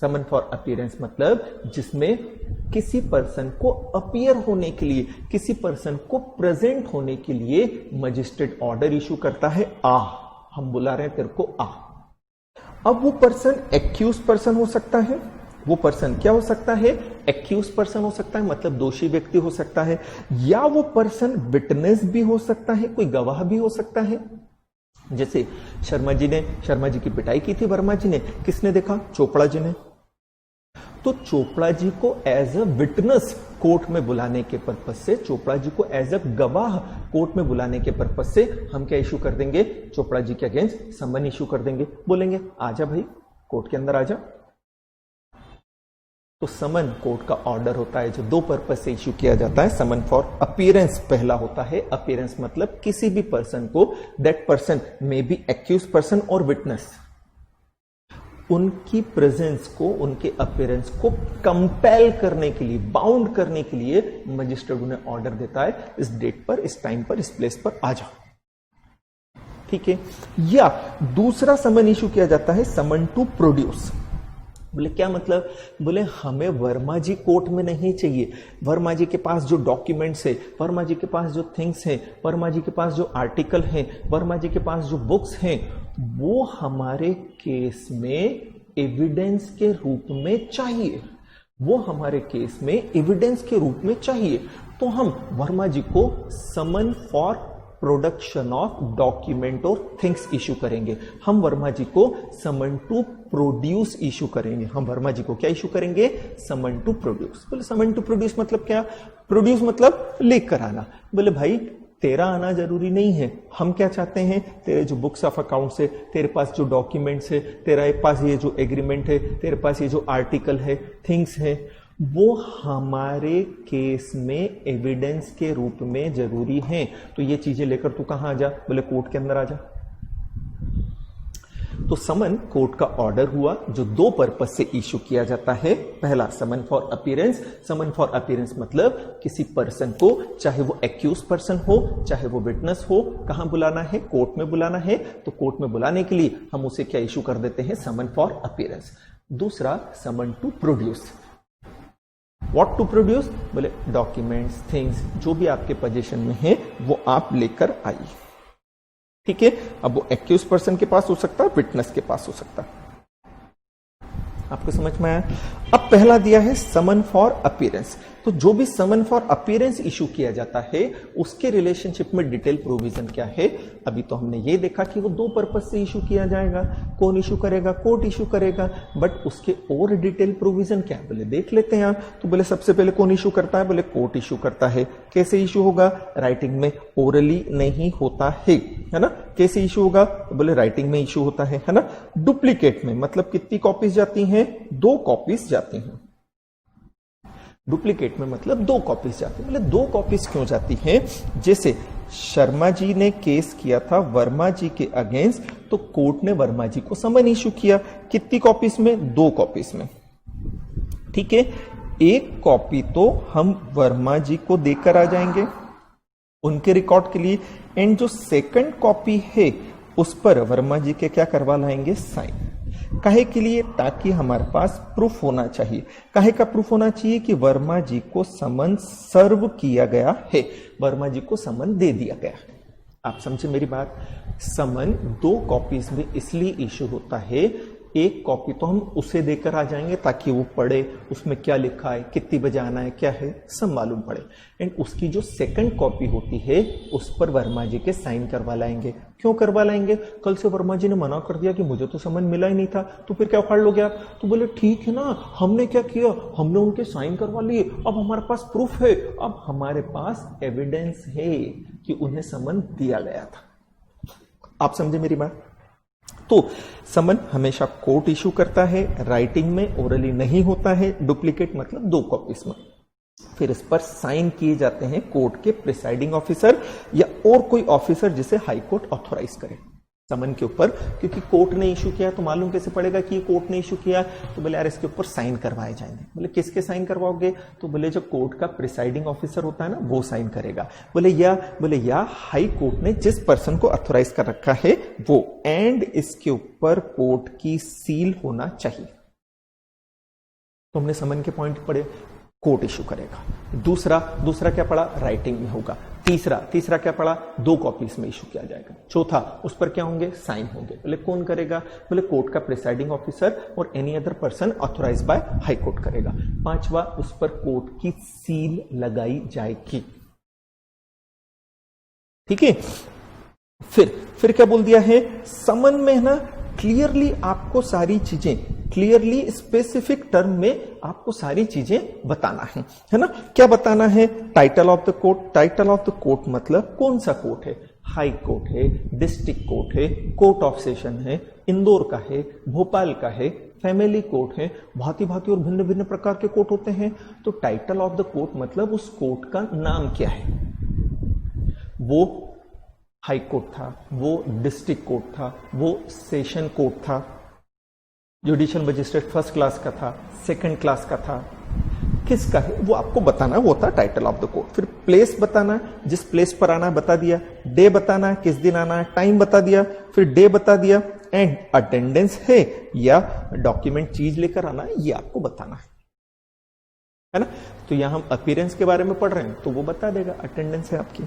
समन फॉर अपीयरेंस मतलब जिसमें किसी पर्सन को अपीयर होने के लिए, किसी पर्सन को प्रेजेंट होने के लिए मजिस्ट्रेट ऑर्डर इशू करता है। हम बुला रहे हैं तेरे को, आ। अब वो पर्सन एक्यूज पर्सन हो सकता है। वो पर्सन क्या हो सकता है? एक्यूज पर्सन हो सकता है, मतलब दोषी व्यक्ति हो सकता है, या वो पर्सन विटनेस भी हो सकता है, कोई गवाह भी हो सकता है। जैसे शर्मा जी की पिटाई की थी वर्मा जी ने, किसने देखा? चोपड़ा जी ने। तो चोपड़ा जी को एज अ विटनेस कोर्ट में बुलाने के पर्पज से, चोपड़ा जी को एज अ गवाह कोर्ट में बुलाने के पर्पज से हम क्या इशू कर देंगे? चोपड़ा जी के अगेंस्ट समन इशू कर देंगे। बोलेंगे आजा भाई कोर्ट के अंदर आजा। तो समन कोर्ट का ऑर्डर होता है जो 2 पर्पज से इशू किया जाता है। समन फॉर अपीयरेंस पहला होता है। अपीयरेंस मतलब किसी भी पर्सन को, that person may be accused person और विटनेस, उनकी प्रेजेंस को, उनके अपीयरेंस को कंपेल करने के लिए, बाउंड करने के लिए मजिस्ट्रेट उन्हें ऑर्डर देता है इस डेट पर, इस टाइम पर, इस प्लेस पर आ जाओ। ठीक है। या दूसरा समन इशू किया जाता है समन टू प्रोड्यूस। बोले क्या मतलब? बोले हमें वर्मा जी कोर्ट में नहीं चाहिए। वर्मा जी के पास जो डॉक्यूमेंट्स है, वर्मा जी के पास जो थिंग्स हैं, वर्मा जी के पास जो आर्टिकल हैं, वर्मा जी के पास जो बुक्स हैं, वो हमारे केस में एविडेंस के रूप में चाहिए। वो हमारे केस में एविडेंस के रूप में चाहिए। तो हम वर्मा जी को समन फॉर प्रोडक्शन ऑफ डॉक्यूमेंट और थिंग्स इशू करेंगे। हम वर्मा जी को समन टू प्रोड्यूस इशू करेंगे। हम वर्मा जी को क्या इशू करेंगे? Summon to produce. बोले समन टू प्रोड्यूस मतलब क्या? प्रोड्यूस मतलब लेकर आना। बोले भाई तेरा आना जरूरी नहीं है। हम क्या चाहते हैं, तेरे जो बुक्स ऑफ अकाउंट्स है, तेरे पास जो डॉक्यूमेंट्स है, तेरे पास ये जो एग्रीमेंट है, तेरे पास ये जो आर्टिकल है, थिंग्स है, वो हमारे केस में एविडेंस के रूप में जरूरी है। तो ये चीजें लेकर तू कहां आ जा, बोले कोर्ट के अंदर आ जा। तो समन कोर्ट का ऑर्डर हुआ जो दो पर्पज से इशू किया जाता है। पहला summon for appearance. Summon for appearance मतलब किसी पर्सन को, चाहे वो एक्यूज पर्सन हो चाहे वो विटनेस हो, कहां बुलाना है, कोर्ट में बुलाना है। तो कोर्ट में बुलाने के लिए हम उसे क्या इशू कर देते हैं, समन फॉर अपीयरेंस। दूसरा summon to produce. What to produce, बोले डॉक्यूमेंट्स, थिंग्स जो भी आपके पोजीशन में है वो आप लेकर आइए। ठीक है, अब वो एक्यूज पर्सन के पास हो सकता है, विटनेस के पास हो सकता है। आपको समझ में आया। अब पहला दिया है समन फॉर अपीयरेंस। तो जो भी समन फॉर अपीयरेंस इशू किया जाता है उसके रिलेशनशिप में डिटेल प्रोविजन क्या है। अभी तो हमने ये देखा कि वो दो पर्पज से इशू किया जाएगा। कौन इशू करेगा, कोर्ट इशू करेगा। बट उसके और डिटेल प्रोविजन क्या है, बोले देख लेते हैं। तो बोले सबसे पहले कौन इशू करता है, बोले कोर्ट इशू करता है। कैसे इशू होगा, राइटिंग में, ओरली नहीं होता है ना। कैसे इशू होगा, तो बोले राइटिंग में इशू होता है ना। डुप्लीकेट में मतलब कितनी कॉपीज जाती हैं, 2 कॉपीज जाती हैं। डुप्लीकेट में मतलब 2 कॉपीज जाती है। बोले 2 कॉपीज क्यों जाती हैं, जैसे शर्मा जी ने केस किया था वर्मा जी के अगेंस्ट, तो कोर्ट ने वर्मा जी को समन इशू किया। कितनी कॉपीज में, 2 कॉपीज में। ठीक है, 1 कॉपी तो हम वर्मा जी को देकर आ जाएंगे उनके रिकॉर्ड के लिए, एंड जो सेकंड कॉपी है उस पर वर्मा जी के क्या करवा लाएंगे, साइन। काहे के लिए, ताकि हमारे पास प्रूफ होना चाहिए। काहे का प्रूफ होना चाहिए कि वर्मा जी को समन सर्व किया गया है, वर्मा जी को समन दे दिया गया है। आप समझे मेरी बात। समन 2 कॉपीज में इसलिए इशू होता है, 1 कॉपी तो हम उसे देकर आ जाएंगे ताकि वो पढ़े उसमें क्या लिखा है, कितनी बजे आना है, क्या है, सब मालूम पड़े। एंड उसकी जो सेकंड कॉपी होती है उस पर वर्मा जी के साइन करवा लाएंगे। क्यों करवा लाएंगे, कल से वर्मा जी ने मना कर दिया कि मुझे तो समन मिला ही नहीं था, तो फिर क्या उखाड़ लोगे आप। तो बोले ठीक है ना, हमने क्या किया, हमने उनके साइन करवा लिए, अब हमारे पास प्रूफ है, अब हमारे पास एविडेंस है कि उन्हें समन दिया गया था। आप समझे मेरी बात। तो समन हमेशा कोर्ट इशू करता है, राइटिंग में, ओरली नहीं होता है। डुप्लीकेट मतलब 2 कॉपीज में। फिर इस पर साइन किए जाते हैं कोर्ट के प्रिसाइडिंग ऑफिसर या और कोई ऑफिसर जिसे हाई कोर्ट ऑथोराइज करे समन के ऊपर। क्योंकि कोर्ट ने इशू किया तो मालूम कैसे पड़ेगा कि ये कोर्ट ने इशू किया, तो बोले यार इसके ऊपर साइन करवाए जाएंगे। बोले किसके साइन करवाओगे, तो बोले जो कोर्ट का प्रिसाइडिंग ऑफिसर होता है ना वो साइन करेगा। बोले या हाई कोर्ट ने जिस पर्सन को ऑथोराइज कर रखा है वो, एंड इसके ऊपर कोर्ट की सील होना चाहिए। तो हमने समन के पॉइंट पढ़े, कोर्ट इशू करेगा। दूसरा क्या पड़ा, राइटिंग में होगा। तीसरा क्या पड़ा, 2 कॉपीज में इशू किया जाएगा। चौथा, उस पर क्या होंगे, साइन होंगे। बोले कौन करेगा, बोले कोर्ट का प्रिसाइडिंग ऑफिसर और any other person authorised by high court करेगा। 5वां, उस पर कोर्ट की सील लगाई जाएगी। ठीक है, फिर क्या बोल दिया है, समन में है ना क्लियरली आपको सारी चीजें, क्लियरली स्पेसिफिक टर्म में आपको सारी चीजें बताना है ना। क्या बताना है, title of the court. Title of the court मतलब कौन सा कोर्ट है, हाई कोर्ट है, डिस्ट्रिक्ट कोर्ट है, कोर्ट ऑफ सेशन है, इंदौर का है, भोपाल का है, फैमिली कोर्ट है, भांति भांति और भिन्न भिन्न प्रकार के कोर्ट होते हैं। तो टाइटल ऑफ द कोर्ट मतलब उस कोर्ट का नाम क्या है। वो हाई कोर्ट था, वो डिस्ट्रिक्ट कोर्ट था, वो सेशन कोर्ट था, जुडिशियल मजिस्ट्रेट फर्स्ट क्लास का था, सेकंड क्लास का था, किसका है वो आपको बताना, वो था टाइटल ऑफ द कोर्ट। फिर प्लेस बताना, जिस प्लेस पर आना है बता दिया, डे बताना किस दिन आना है, टाइम बता दिया, फिर डे बता दिया, एंड अटेंडेंस है या डॉक्यूमेंट चीज लेकर आना है ये आपको बताना है ना। तो यहां हम अपीयरेंस के बारे में पढ़ रहे हैं तो वो बता देगा अटेंडेंस है आपकी।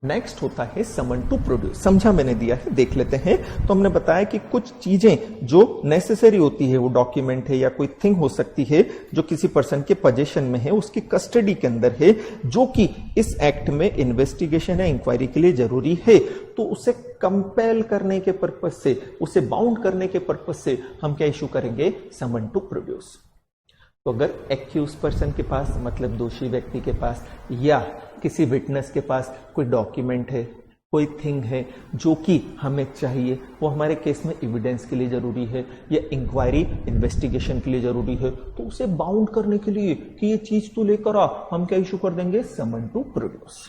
नेक्स्ट होता है समन टू प्रोड्यूस। समझा मैंने दिया है, देख लेते हैं। तो हमने बताया कि कुछ चीजें जो नेसेसरी होती है, वो डॉक्यूमेंट है या कोई थिंग हो सकती है जो किसी पर्सन के पोजीशन में है, उसकी कस्टडी के अंदर है, जो कि इस एक्ट में इन्वेस्टिगेशन या इंक्वायरी के लिए जरूरी है। तो उसे कंपेल करने के पर्पज से, उसे बाउंड करने के पर्पज से हम क्या इशू करेंगे, समन टू प्रोड्यूस। तो अगर एक्यूज पर्सन के पास मतलब दोषी व्यक्ति के पास या किसी विटनेस के पास कोई डॉक्यूमेंट है, कोई थिंग है जो कि हमें चाहिए, वो हमारे केस में एविडेंस के लिए जरूरी है या इंक्वायरी इन्वेस्टिगेशन के लिए जरूरी है, तो उसे बाउंड करने के लिए कि ये चीज तो लेकर आ, हम क्या इशू कर देंगे, समन टू प्रोड्यूस।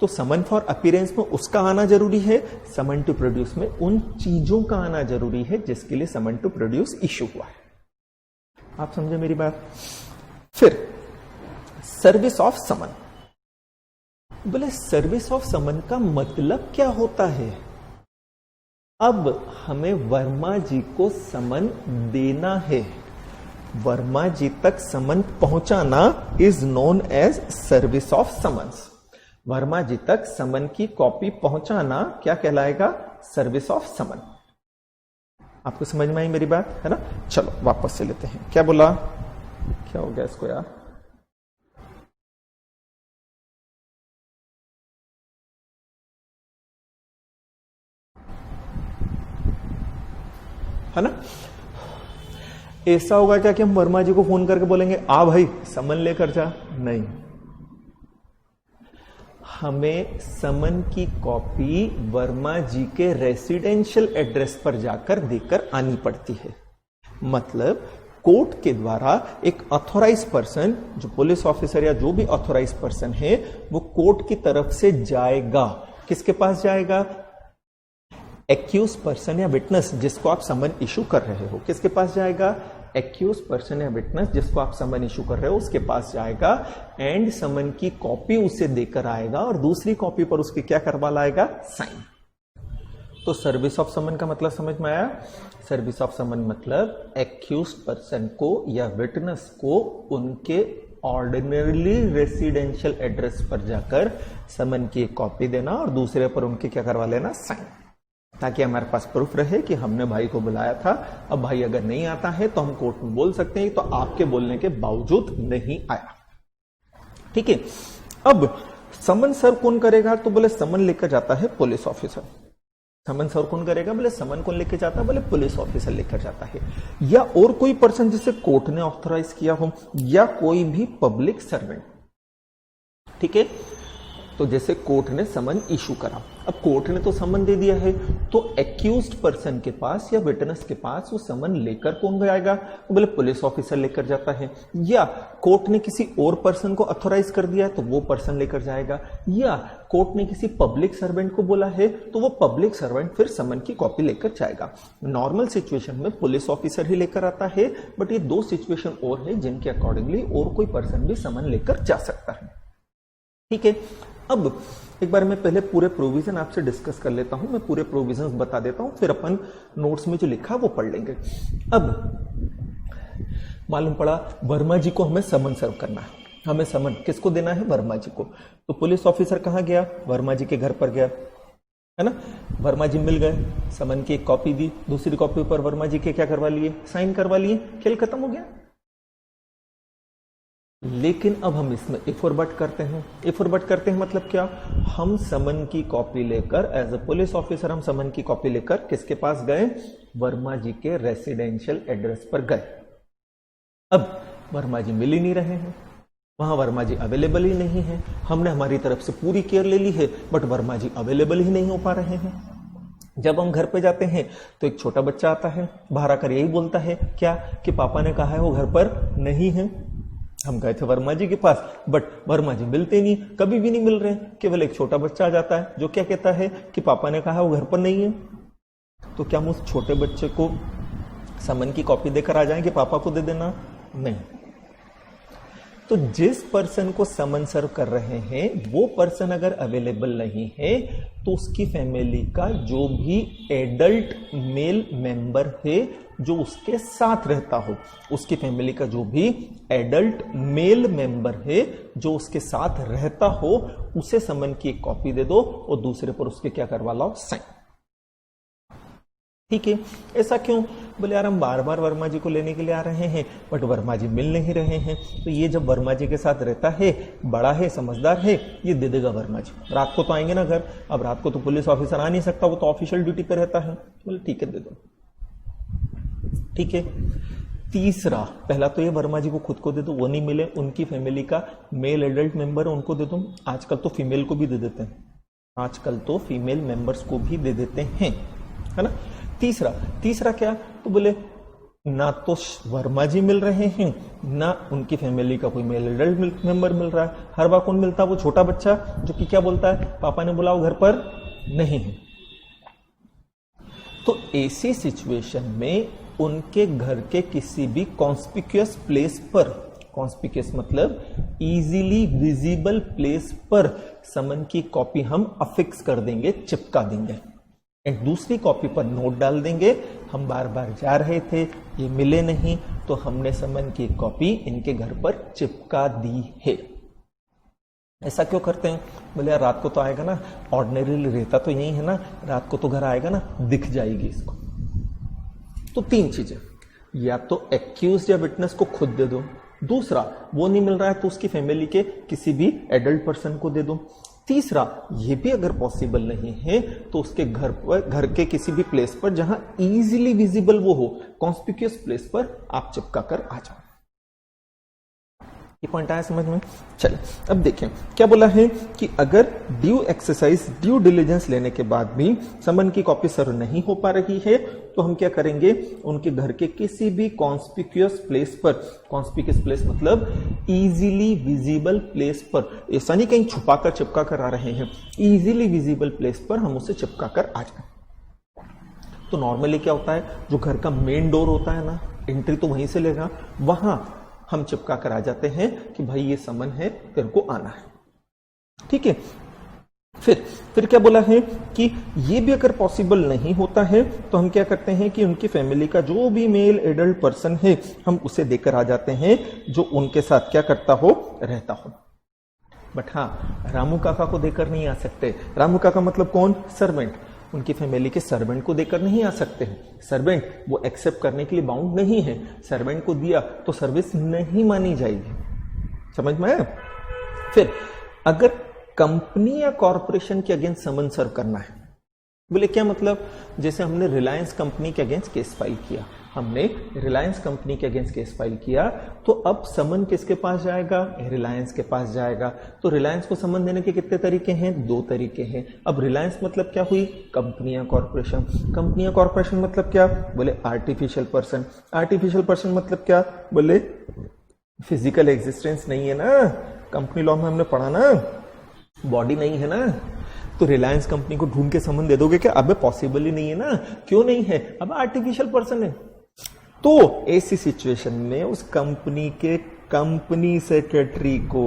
तो समन फॉर अपीयरेंस में उसका आना जरूरी है, समन टू प्रोड्यूस में उन चीजों का आना जरूरी है जिसके लिए समन टू प्रोड्यूस इशू हुआ है। आप समझे मेरी बात। फिर सर्विस ऑफ समन, बोले सर्विस ऑफ समन का मतलब क्या होता है। अब हमें वर्मा जी को समन देना है, वर्मा जी तक समन पहुंचाना is known as service of summons. Verma ji तक समन की कॉपी पहुंचाना क्या कहलाएगा, सर्विस ऑफ समन। आपको समझ में आई मेरी बात, है ना। चलो वापस से लेते हैं, क्या बोला, क्या हो गया इसको यार, है ना। ऐसा होगा क्या कि हम वर्मा जी को फोन करके बोलेंगे आ भाई समन लेकर जा, नहीं, हमें समन की कॉपी वर्मा जी के रेसिडेंशियल एड्रेस पर जाकर देकर आनी पड़ती है। मतलब कोर्ट के द्वारा एक ऑथोराइज पर्सन, जो पुलिस ऑफिसर या जो भी ऑथोराइज पर्सन है, वो कोर्ट की तरफ से जाएगा, किसके पास जाएगा, एक्यूज पर्सन या विटनेस जिसको आप समन इशू कर रहे हो, किसके पास जाएगा, एक्यूज पर्सन या विटनेस जिसको आप समन इशू कर रहे हो उसके पास जाएगा एंड समन की कॉपी उसे देकर आएगा और दूसरी कॉपी पर उसकी क्या करवा लाएगा, साइन। तो सर्विस ऑफ समन का मतलब समझ में आया। सर्विस ऑफ समन मतलब एक्यूज पर्सन को या विटनेस को उनके ऑर्डिनरी रेसिडेंशियल एड्रेस पर जाकर समन की एक कॉपी देना और दूसरे पर उनके क्या करवा लेना, साइन, ताकि हमारे पास प्रूफ रहे कि हमने भाई को बुलाया था। अब भाई अगर नहीं आता है तो हम कोर्ट में बोल सकते हैं तो आपके बोलने के बावजूद नहीं आया, ठीक है। अब समन सर्व कौन करेगा, तो बोले समन लेकर जाता है पुलिस ऑफिसर। समन सर्व कौन करेगा, बोले समन कौन लेकर जाता है, बोले पुलिस ऑफिसर लेकर जाता है, या और कोई पर्सन जिसे कोर्ट ने ऑथराइज किया हो, या कोई भी पब्लिक सर्वेंट, ठीक है। तो जैसे कोर्ट ने समन इशू करा, अब कोर्ट ने तो समन दे दिया है, तो एक्यूज्ड पर्सन के पास या विटनेस के पास वो समन लेकर कौन जाएगा, तो बोले पुलिस ऑफिसर लेकर जाता है, या कोर्ट ने किसी और पर्सन को अथोराइज कर दिया तो वो पर्सन लेकर जाएगा, या कोर्ट ने किसी पब्लिक सर्वेंट को बोला है तो वो पब्लिक सर्वेंट फिर समन की कॉपी लेकर जाएगा। नॉर्मल सिचुएशन में पुलिस ऑफिसर ही लेकर आता है, बट ये दो सिचुएशन और है जिनके अकॉर्डिंगली और कोई पर्सन भी समन लेकर जा सकता है, ठीक है। अब एक बार मैं पहले पूरे प्रोविजन आपसे डिस्कस कर लेता हूं, मैं पूरे प्रोविजंस बता देता हूं, फिर अपन नोट्स में जो लिखा वो पढ़ लेंगे। अब मालूम पड़ा वर्मा जी को हमें समन सर्व करना है, हमें समन किसको देना है, वर्मा जी को। तो पुलिस ऑफिसर कहां गया, वर्मा जी के घर पर गया, है ना। वर्मा जी मिल गए, समन की एक कॉपी दी, दूसरी कॉपी पर वर्मा जी के क्या करवा लिए, साइन करवा लिए, खेल खत्म हो गया। लेकिन अब हम इसमें इफ और बट करते हैं। इफ और बट करते हैं मतलब क्या, हम समन की कॉपी लेकर एज अ पुलिस ऑफिसर हम समन की कॉपी लेकर किसके पास गए, वर्मा जी के रेसिडेंशियल एड्रेस पर गए। अब वर्मा जी मिल ही नहीं रहे हैं, वहां वर्मा जी अवेलेबल ही नहीं है, हमने हमारी तरफ से पूरी केयर ले ली है बट वर्मा जी अवेलेबल ही नहीं हो पा रहे हैं। जब हम घर पे जाते हैं तो एक छोटा बच्चा आता है, बाहर आकर यही बोलता है क्या, कि पापा ने कहा है वो घर पर नहीं है। हम गए थे वर्मा जी के पास बट वर्मा जी मिलते नहीं, कभी भी नहीं मिल रहे। केवल एक छोटा बच्चा आ जाता है जो क्या कहता है कि पापा ने कहा वो घर पर नहीं है। तो क्या हम उस छोटे बच्चे को समन की कॉपी देकर आ जाएंगे, पापा को दे देना, नहीं। तो जिस पर्सन को समन सर्व कर रहे हैं वो पर्सन अगर अवेलेबल नहीं है तो उसकी फैमिली का जो भी एडल्ट मेल मेंबर है जो उसके साथ रहता हो, उसकी फैमिली का जो भी एडल्ट मेल मेंबर है जो उसके साथ रहता हो, उसे समन की एक कॉपी दे दो और दूसरे पर उसके क्या करवा लाओ, साइन, ठीक है। ऐसा क्यों, बोले यार हम बार बार वर्मा जी को लेने के लिए आ रहे हैं बट वर्मा जी मिल नहीं रहे हैं। तो ये जब वर्मा जी के साथ रहता है, बड़ा है, समझदार है, ये दे देगा वर्मा जी। रात को तो आएंगे ना घर, अब रात को तो पुलिस ऑफिसर आ नहीं सकता, वो तो ऑफिशियल ड्यूटी पे रहता है। बोले ठीक है दे दो, ठीक है। तीसरा, पहला तो ये वर्मा जी को खुद को दे दो, वो नहीं मिले, उनकी फैमिली का मेल एडल्ट मेंबर है उनको दे दो। आजकल तो फीमेल को भी दे देते हैं, आजकल तो फीमेल मेंबर्स को भी दे देते हैं, है ना। तीसरा क्या, तो बोले ना तो वर्मा जी मिल रहे हैं, ना उनकी फैमिली का कोई मेल एडल्ट मेंबर मिल रहा है। हर बार कौन मिलता है, वो छोटा बच्चा जो कि क्या बोलता है, पापा ने बुलाओ घर पर नहीं है। तो ऐसी सिचुएशन में उनके घर के किसी भी कॉन्स्पिक्यूअस प्लेस पर, कॉन्स्पिक्यूअस मतलब इजीली विजिबल प्लेस पर समन की कॉपी हम अफिक्स कर देंगे, चिपका देंगे, एंड दूसरी कॉपी पर नोट डाल देंगे, हम बार बार जा रहे थे, ये मिले नहीं, तो हमने समन की कॉपी इनके घर पर चिपका दी है। ऐसा क्यों करते हैं, बोले यार रात को तो आएगा ना, ऑर्डिनरीली रहता तो यही है ना, रात को तो घर आएगा ना, दिख जाएगी इसको। तो तीन चीजें, या तो एक्यूज या विटनेस को खुद दे दो, दूसरा वो नहीं मिल रहा है तो उसकी फैमिली के किसी भी एडल्ट पर्सन को दे दो, तीसरा ये भी अगर पॉसिबल नहीं है तो उसके घर पर, घर के किसी भी प्लेस पर जहां इजीली विजिबल वो हो, कॉन्स्पिक्यूअस प्लेस पर आप चिपका कर आ जाओ। ये पॉइंट आया समझ में। चलिए अब देखें क्या बोला है कि अगर ड्यू एक्सरसाइज, ड्यू डिलीजेंस लेने के बाद भी समन की कॉपी सर्व नहीं हो पा रही है, तो हम क्या करेंगे, उनके घर के किसी भी कॉन्स्पिक्यूअस प्लेस पर, कॉन्स्पिक्यूअस प्लेस मतलब इजीली विजिबल प्लेस पर, ऐसा नहीं कहीं छुपा कर चिपका कर आ रहे हैं, इजीली विजिबल प्लेस पर हम उसे चिपका कर आ जाए। तो नॉर्मली क्या होता है, जो घर का मेन डोर होता है ना, एंट्री तो वहीं से लेगा, वहां हम चिपका कर आ जाते हैं कि भाई ये समन है, तेरे को आना है, ठीक है। फिर क्या बोला है कि ये भी अगर पॉसिबल नहीं होता है तो हम क्या करते हैं कि उनकी फैमिली का जो भी मेल एडल्ट पर्सन है हम उसे देकर आ जाते हैं, जो उनके साथ क्या करता हो, रहता हो। बट हाँ, रामू काका को देकर नहीं आ सकते। रामू काका मतलब कौन, सर्वेंट, उनकी फैमिली के सर्वेंट को देकर नहीं आ सकते हैं। सर्वेंट वो एक्सेप्ट करने के लिए बाउंड नहीं है, सर्वेंट को दिया तो सर्विस नहीं मानी जाएगी, समझ में आया। फिर अगर कंपनी या कॉरपोरेशन के अगेंस्ट समन सर्व करना है, बोले क्या मतलब, जैसे हमने रिलायंस कंपनी के अगेंस्ट केस फाइल किया, हमने रिलायंस कंपनी के अगेंस्ट केस फाइल किया, तो अब समन किसके पास जाएगा, रिलायंस के पास जाएगा। तो रिलायंस को समन देने के कितने तरीके हैं, दो तरीके हैं। अब रिलायंस मतलब क्या हुई, कंपनी या कॉरपोरेशन। कंपनी या कॉरपोरेशन मतलब क्या, बोले आर्टिफिशियल पर्सन। आर्टिफिशियल पर्सन मतलब क्या, बोले फिजिकल एग्जिस्टेंस नहीं है ना, कंपनी लॉ में हमने पढ़ा ना, बॉडी नहीं है ना। तो रिलायंस कंपनी को ढूंढ के समन दे दोगे क्या, अबे पॉसिबल ही नहीं है ना, क्यों नहीं है, अब आर्टिफिशियल पर्सन है। तो ऐसी सिचुएशन में उस कंपनी के कंपनी सेक्रेटरी को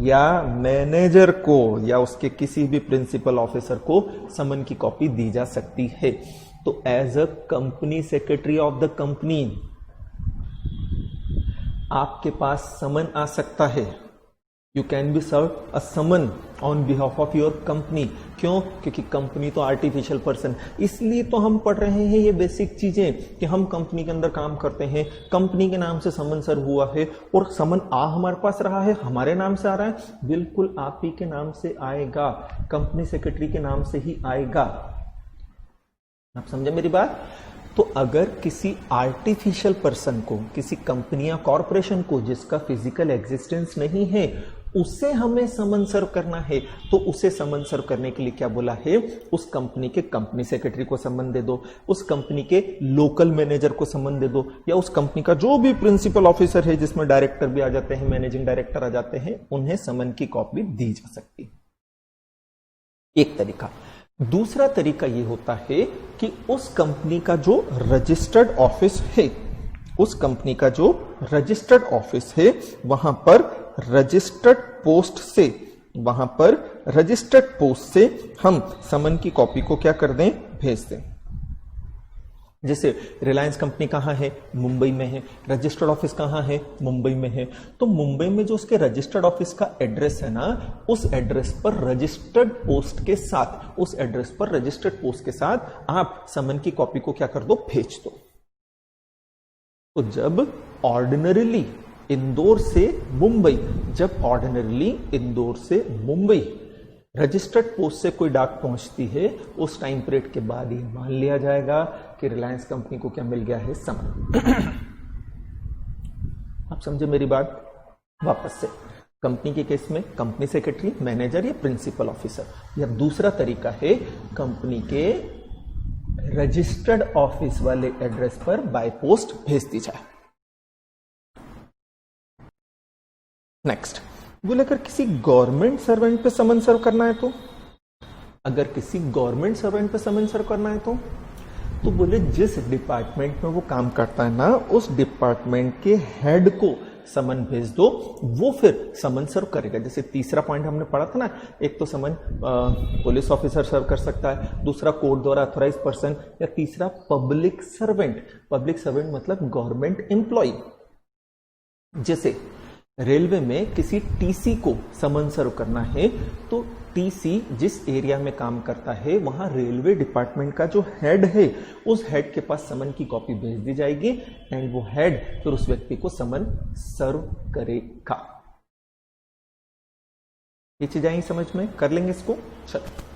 या मैनेजर को या उसके किसी भी प्रिंसिपल ऑफिसर को समन की कॉपी दी जा सकती है। तो as a company secretary of the company आपके पास समन आ सकता है, you can be serve a summon on behalf of your company. क्यों, क्योंकि कंपनी तो आर्टिफिशियल पर्सन, इसलिए तो हम पढ़ रहे हैं ये बेसिक चीजें कि हम कंपनी के अंदर काम करते हैं, कंपनी के नाम से समन सर्व हुआ है और समन आ हमारे पास रहा है, हमारे नाम से आ रहा है, बिल्कुल आप ही के नाम से आएगा, कंपनी सेक्रेटरी के नाम से ही आएगा। आप समझे मेरी बात। तो अगर किसी आर्टिफिशियल पर्सन को, किसी कंपनी या कॉरपोरेशन को जिसका फिजिकल एग्जिस्टेंस नहीं है, उसे हमें समन सर्व करना है, तो उसे समन सर्व करने के लिए क्या बोला है, उस कंपनी के कंपनी सेक्रेटरी को समन दे दो, उस कंपनी के लोकल मैनेजर को समन दे दो, या उस कंपनी का जो भी प्रिंसिपल ऑफिसर है जिसमें डायरेक्टर भी आ जाते हैं, मैनेजिंग डायरेक्टर आ जाते हैं, उन्हें समन की कॉपी दी जा सकती है। एक तरीका। दूसरा तरीका यह होता है कि उस कंपनी का जो रजिस्टर्ड ऑफिस है, उस कंपनी का जो रजिस्टर्ड ऑफिस है, वहां पर रजिस्टर्ड पोस्ट से, वहां पर रजिस्टर्ड पोस्ट से हम समन की कॉपी को क्या कर दें, भेज दें। जैसे रिलायंस कंपनी कहां है, मुंबई में है, रजिस्टर्ड ऑफिस कहां है, मुंबई में है। तो मुंबई में जो उसके रजिस्टर्ड ऑफिस का एड्रेस है ना, उस एड्रेस पर रजिस्टर्ड पोस्ट के साथ, उस एड्रेस पर रजिस्टर्ड पोस्ट के साथ आप समन की कॉपी को क्या कर दो, भेज दो। तो जब ऑर्डिनरीली इंदौर से मुंबई, जब ऑर्डिनरीली इंदौर से मुंबई रजिस्टर्ड पोस्ट से कोई डाक पहुंचती है, उस टाइम पीरियड के बाद ये मान लिया जाएगा कि रिलायंस कंपनी को क्या मिल गया है, समन। आप समझे मेरी बात? वापस से, कंपनी के केस में कंपनी सेक्रेटरी, मैनेजर या प्रिंसिपल ऑफिसर, या दूसरा तरीका है कंपनी के रजिस्टर्ड ऑफिस वाले एड्रेस पर बाय पोस्ट भेज दी जाए। नेक्स्ट, बोले अगर किसी गवर्नमेंट सर्वेंट पे समन सर्व करना है तो, अगर किसी गवर्नमेंट सर्वेंट पे समन सर्व करना है तो बोले जिस डिपार्टमेंट में वो काम करता है ना, उस डिपार्टमेंट के हेड को समन भेज दो, वो फिर समन सर्व करेगा। जैसे तीसरा पॉइंट हमने पढ़ा था ना, एक तो समन पुलिस ऑफिसर सर्व कर सकता है, दूसरा कोर्ट द्वारा अथॉराइज पर्सन, या तीसरा पब्लिक सर्वेंट। पब्लिक सर्वेंट मतलब गवर्नमेंट एम्प्लॉय। जैसे रेलवे में किसी टीसी को समन सर्व करना है तो टीसी जिस एरिया में काम करता है वहां रेलवे डिपार्टमेंट का जो हेड है, उस हेड के पास समन की कॉपी भेज दी जाएगी एंड वो हेड फिर उस व्यक्ति को समन सर्व करेगा। ये चीज आई समझ में? कर लेंगे इसको, चलो।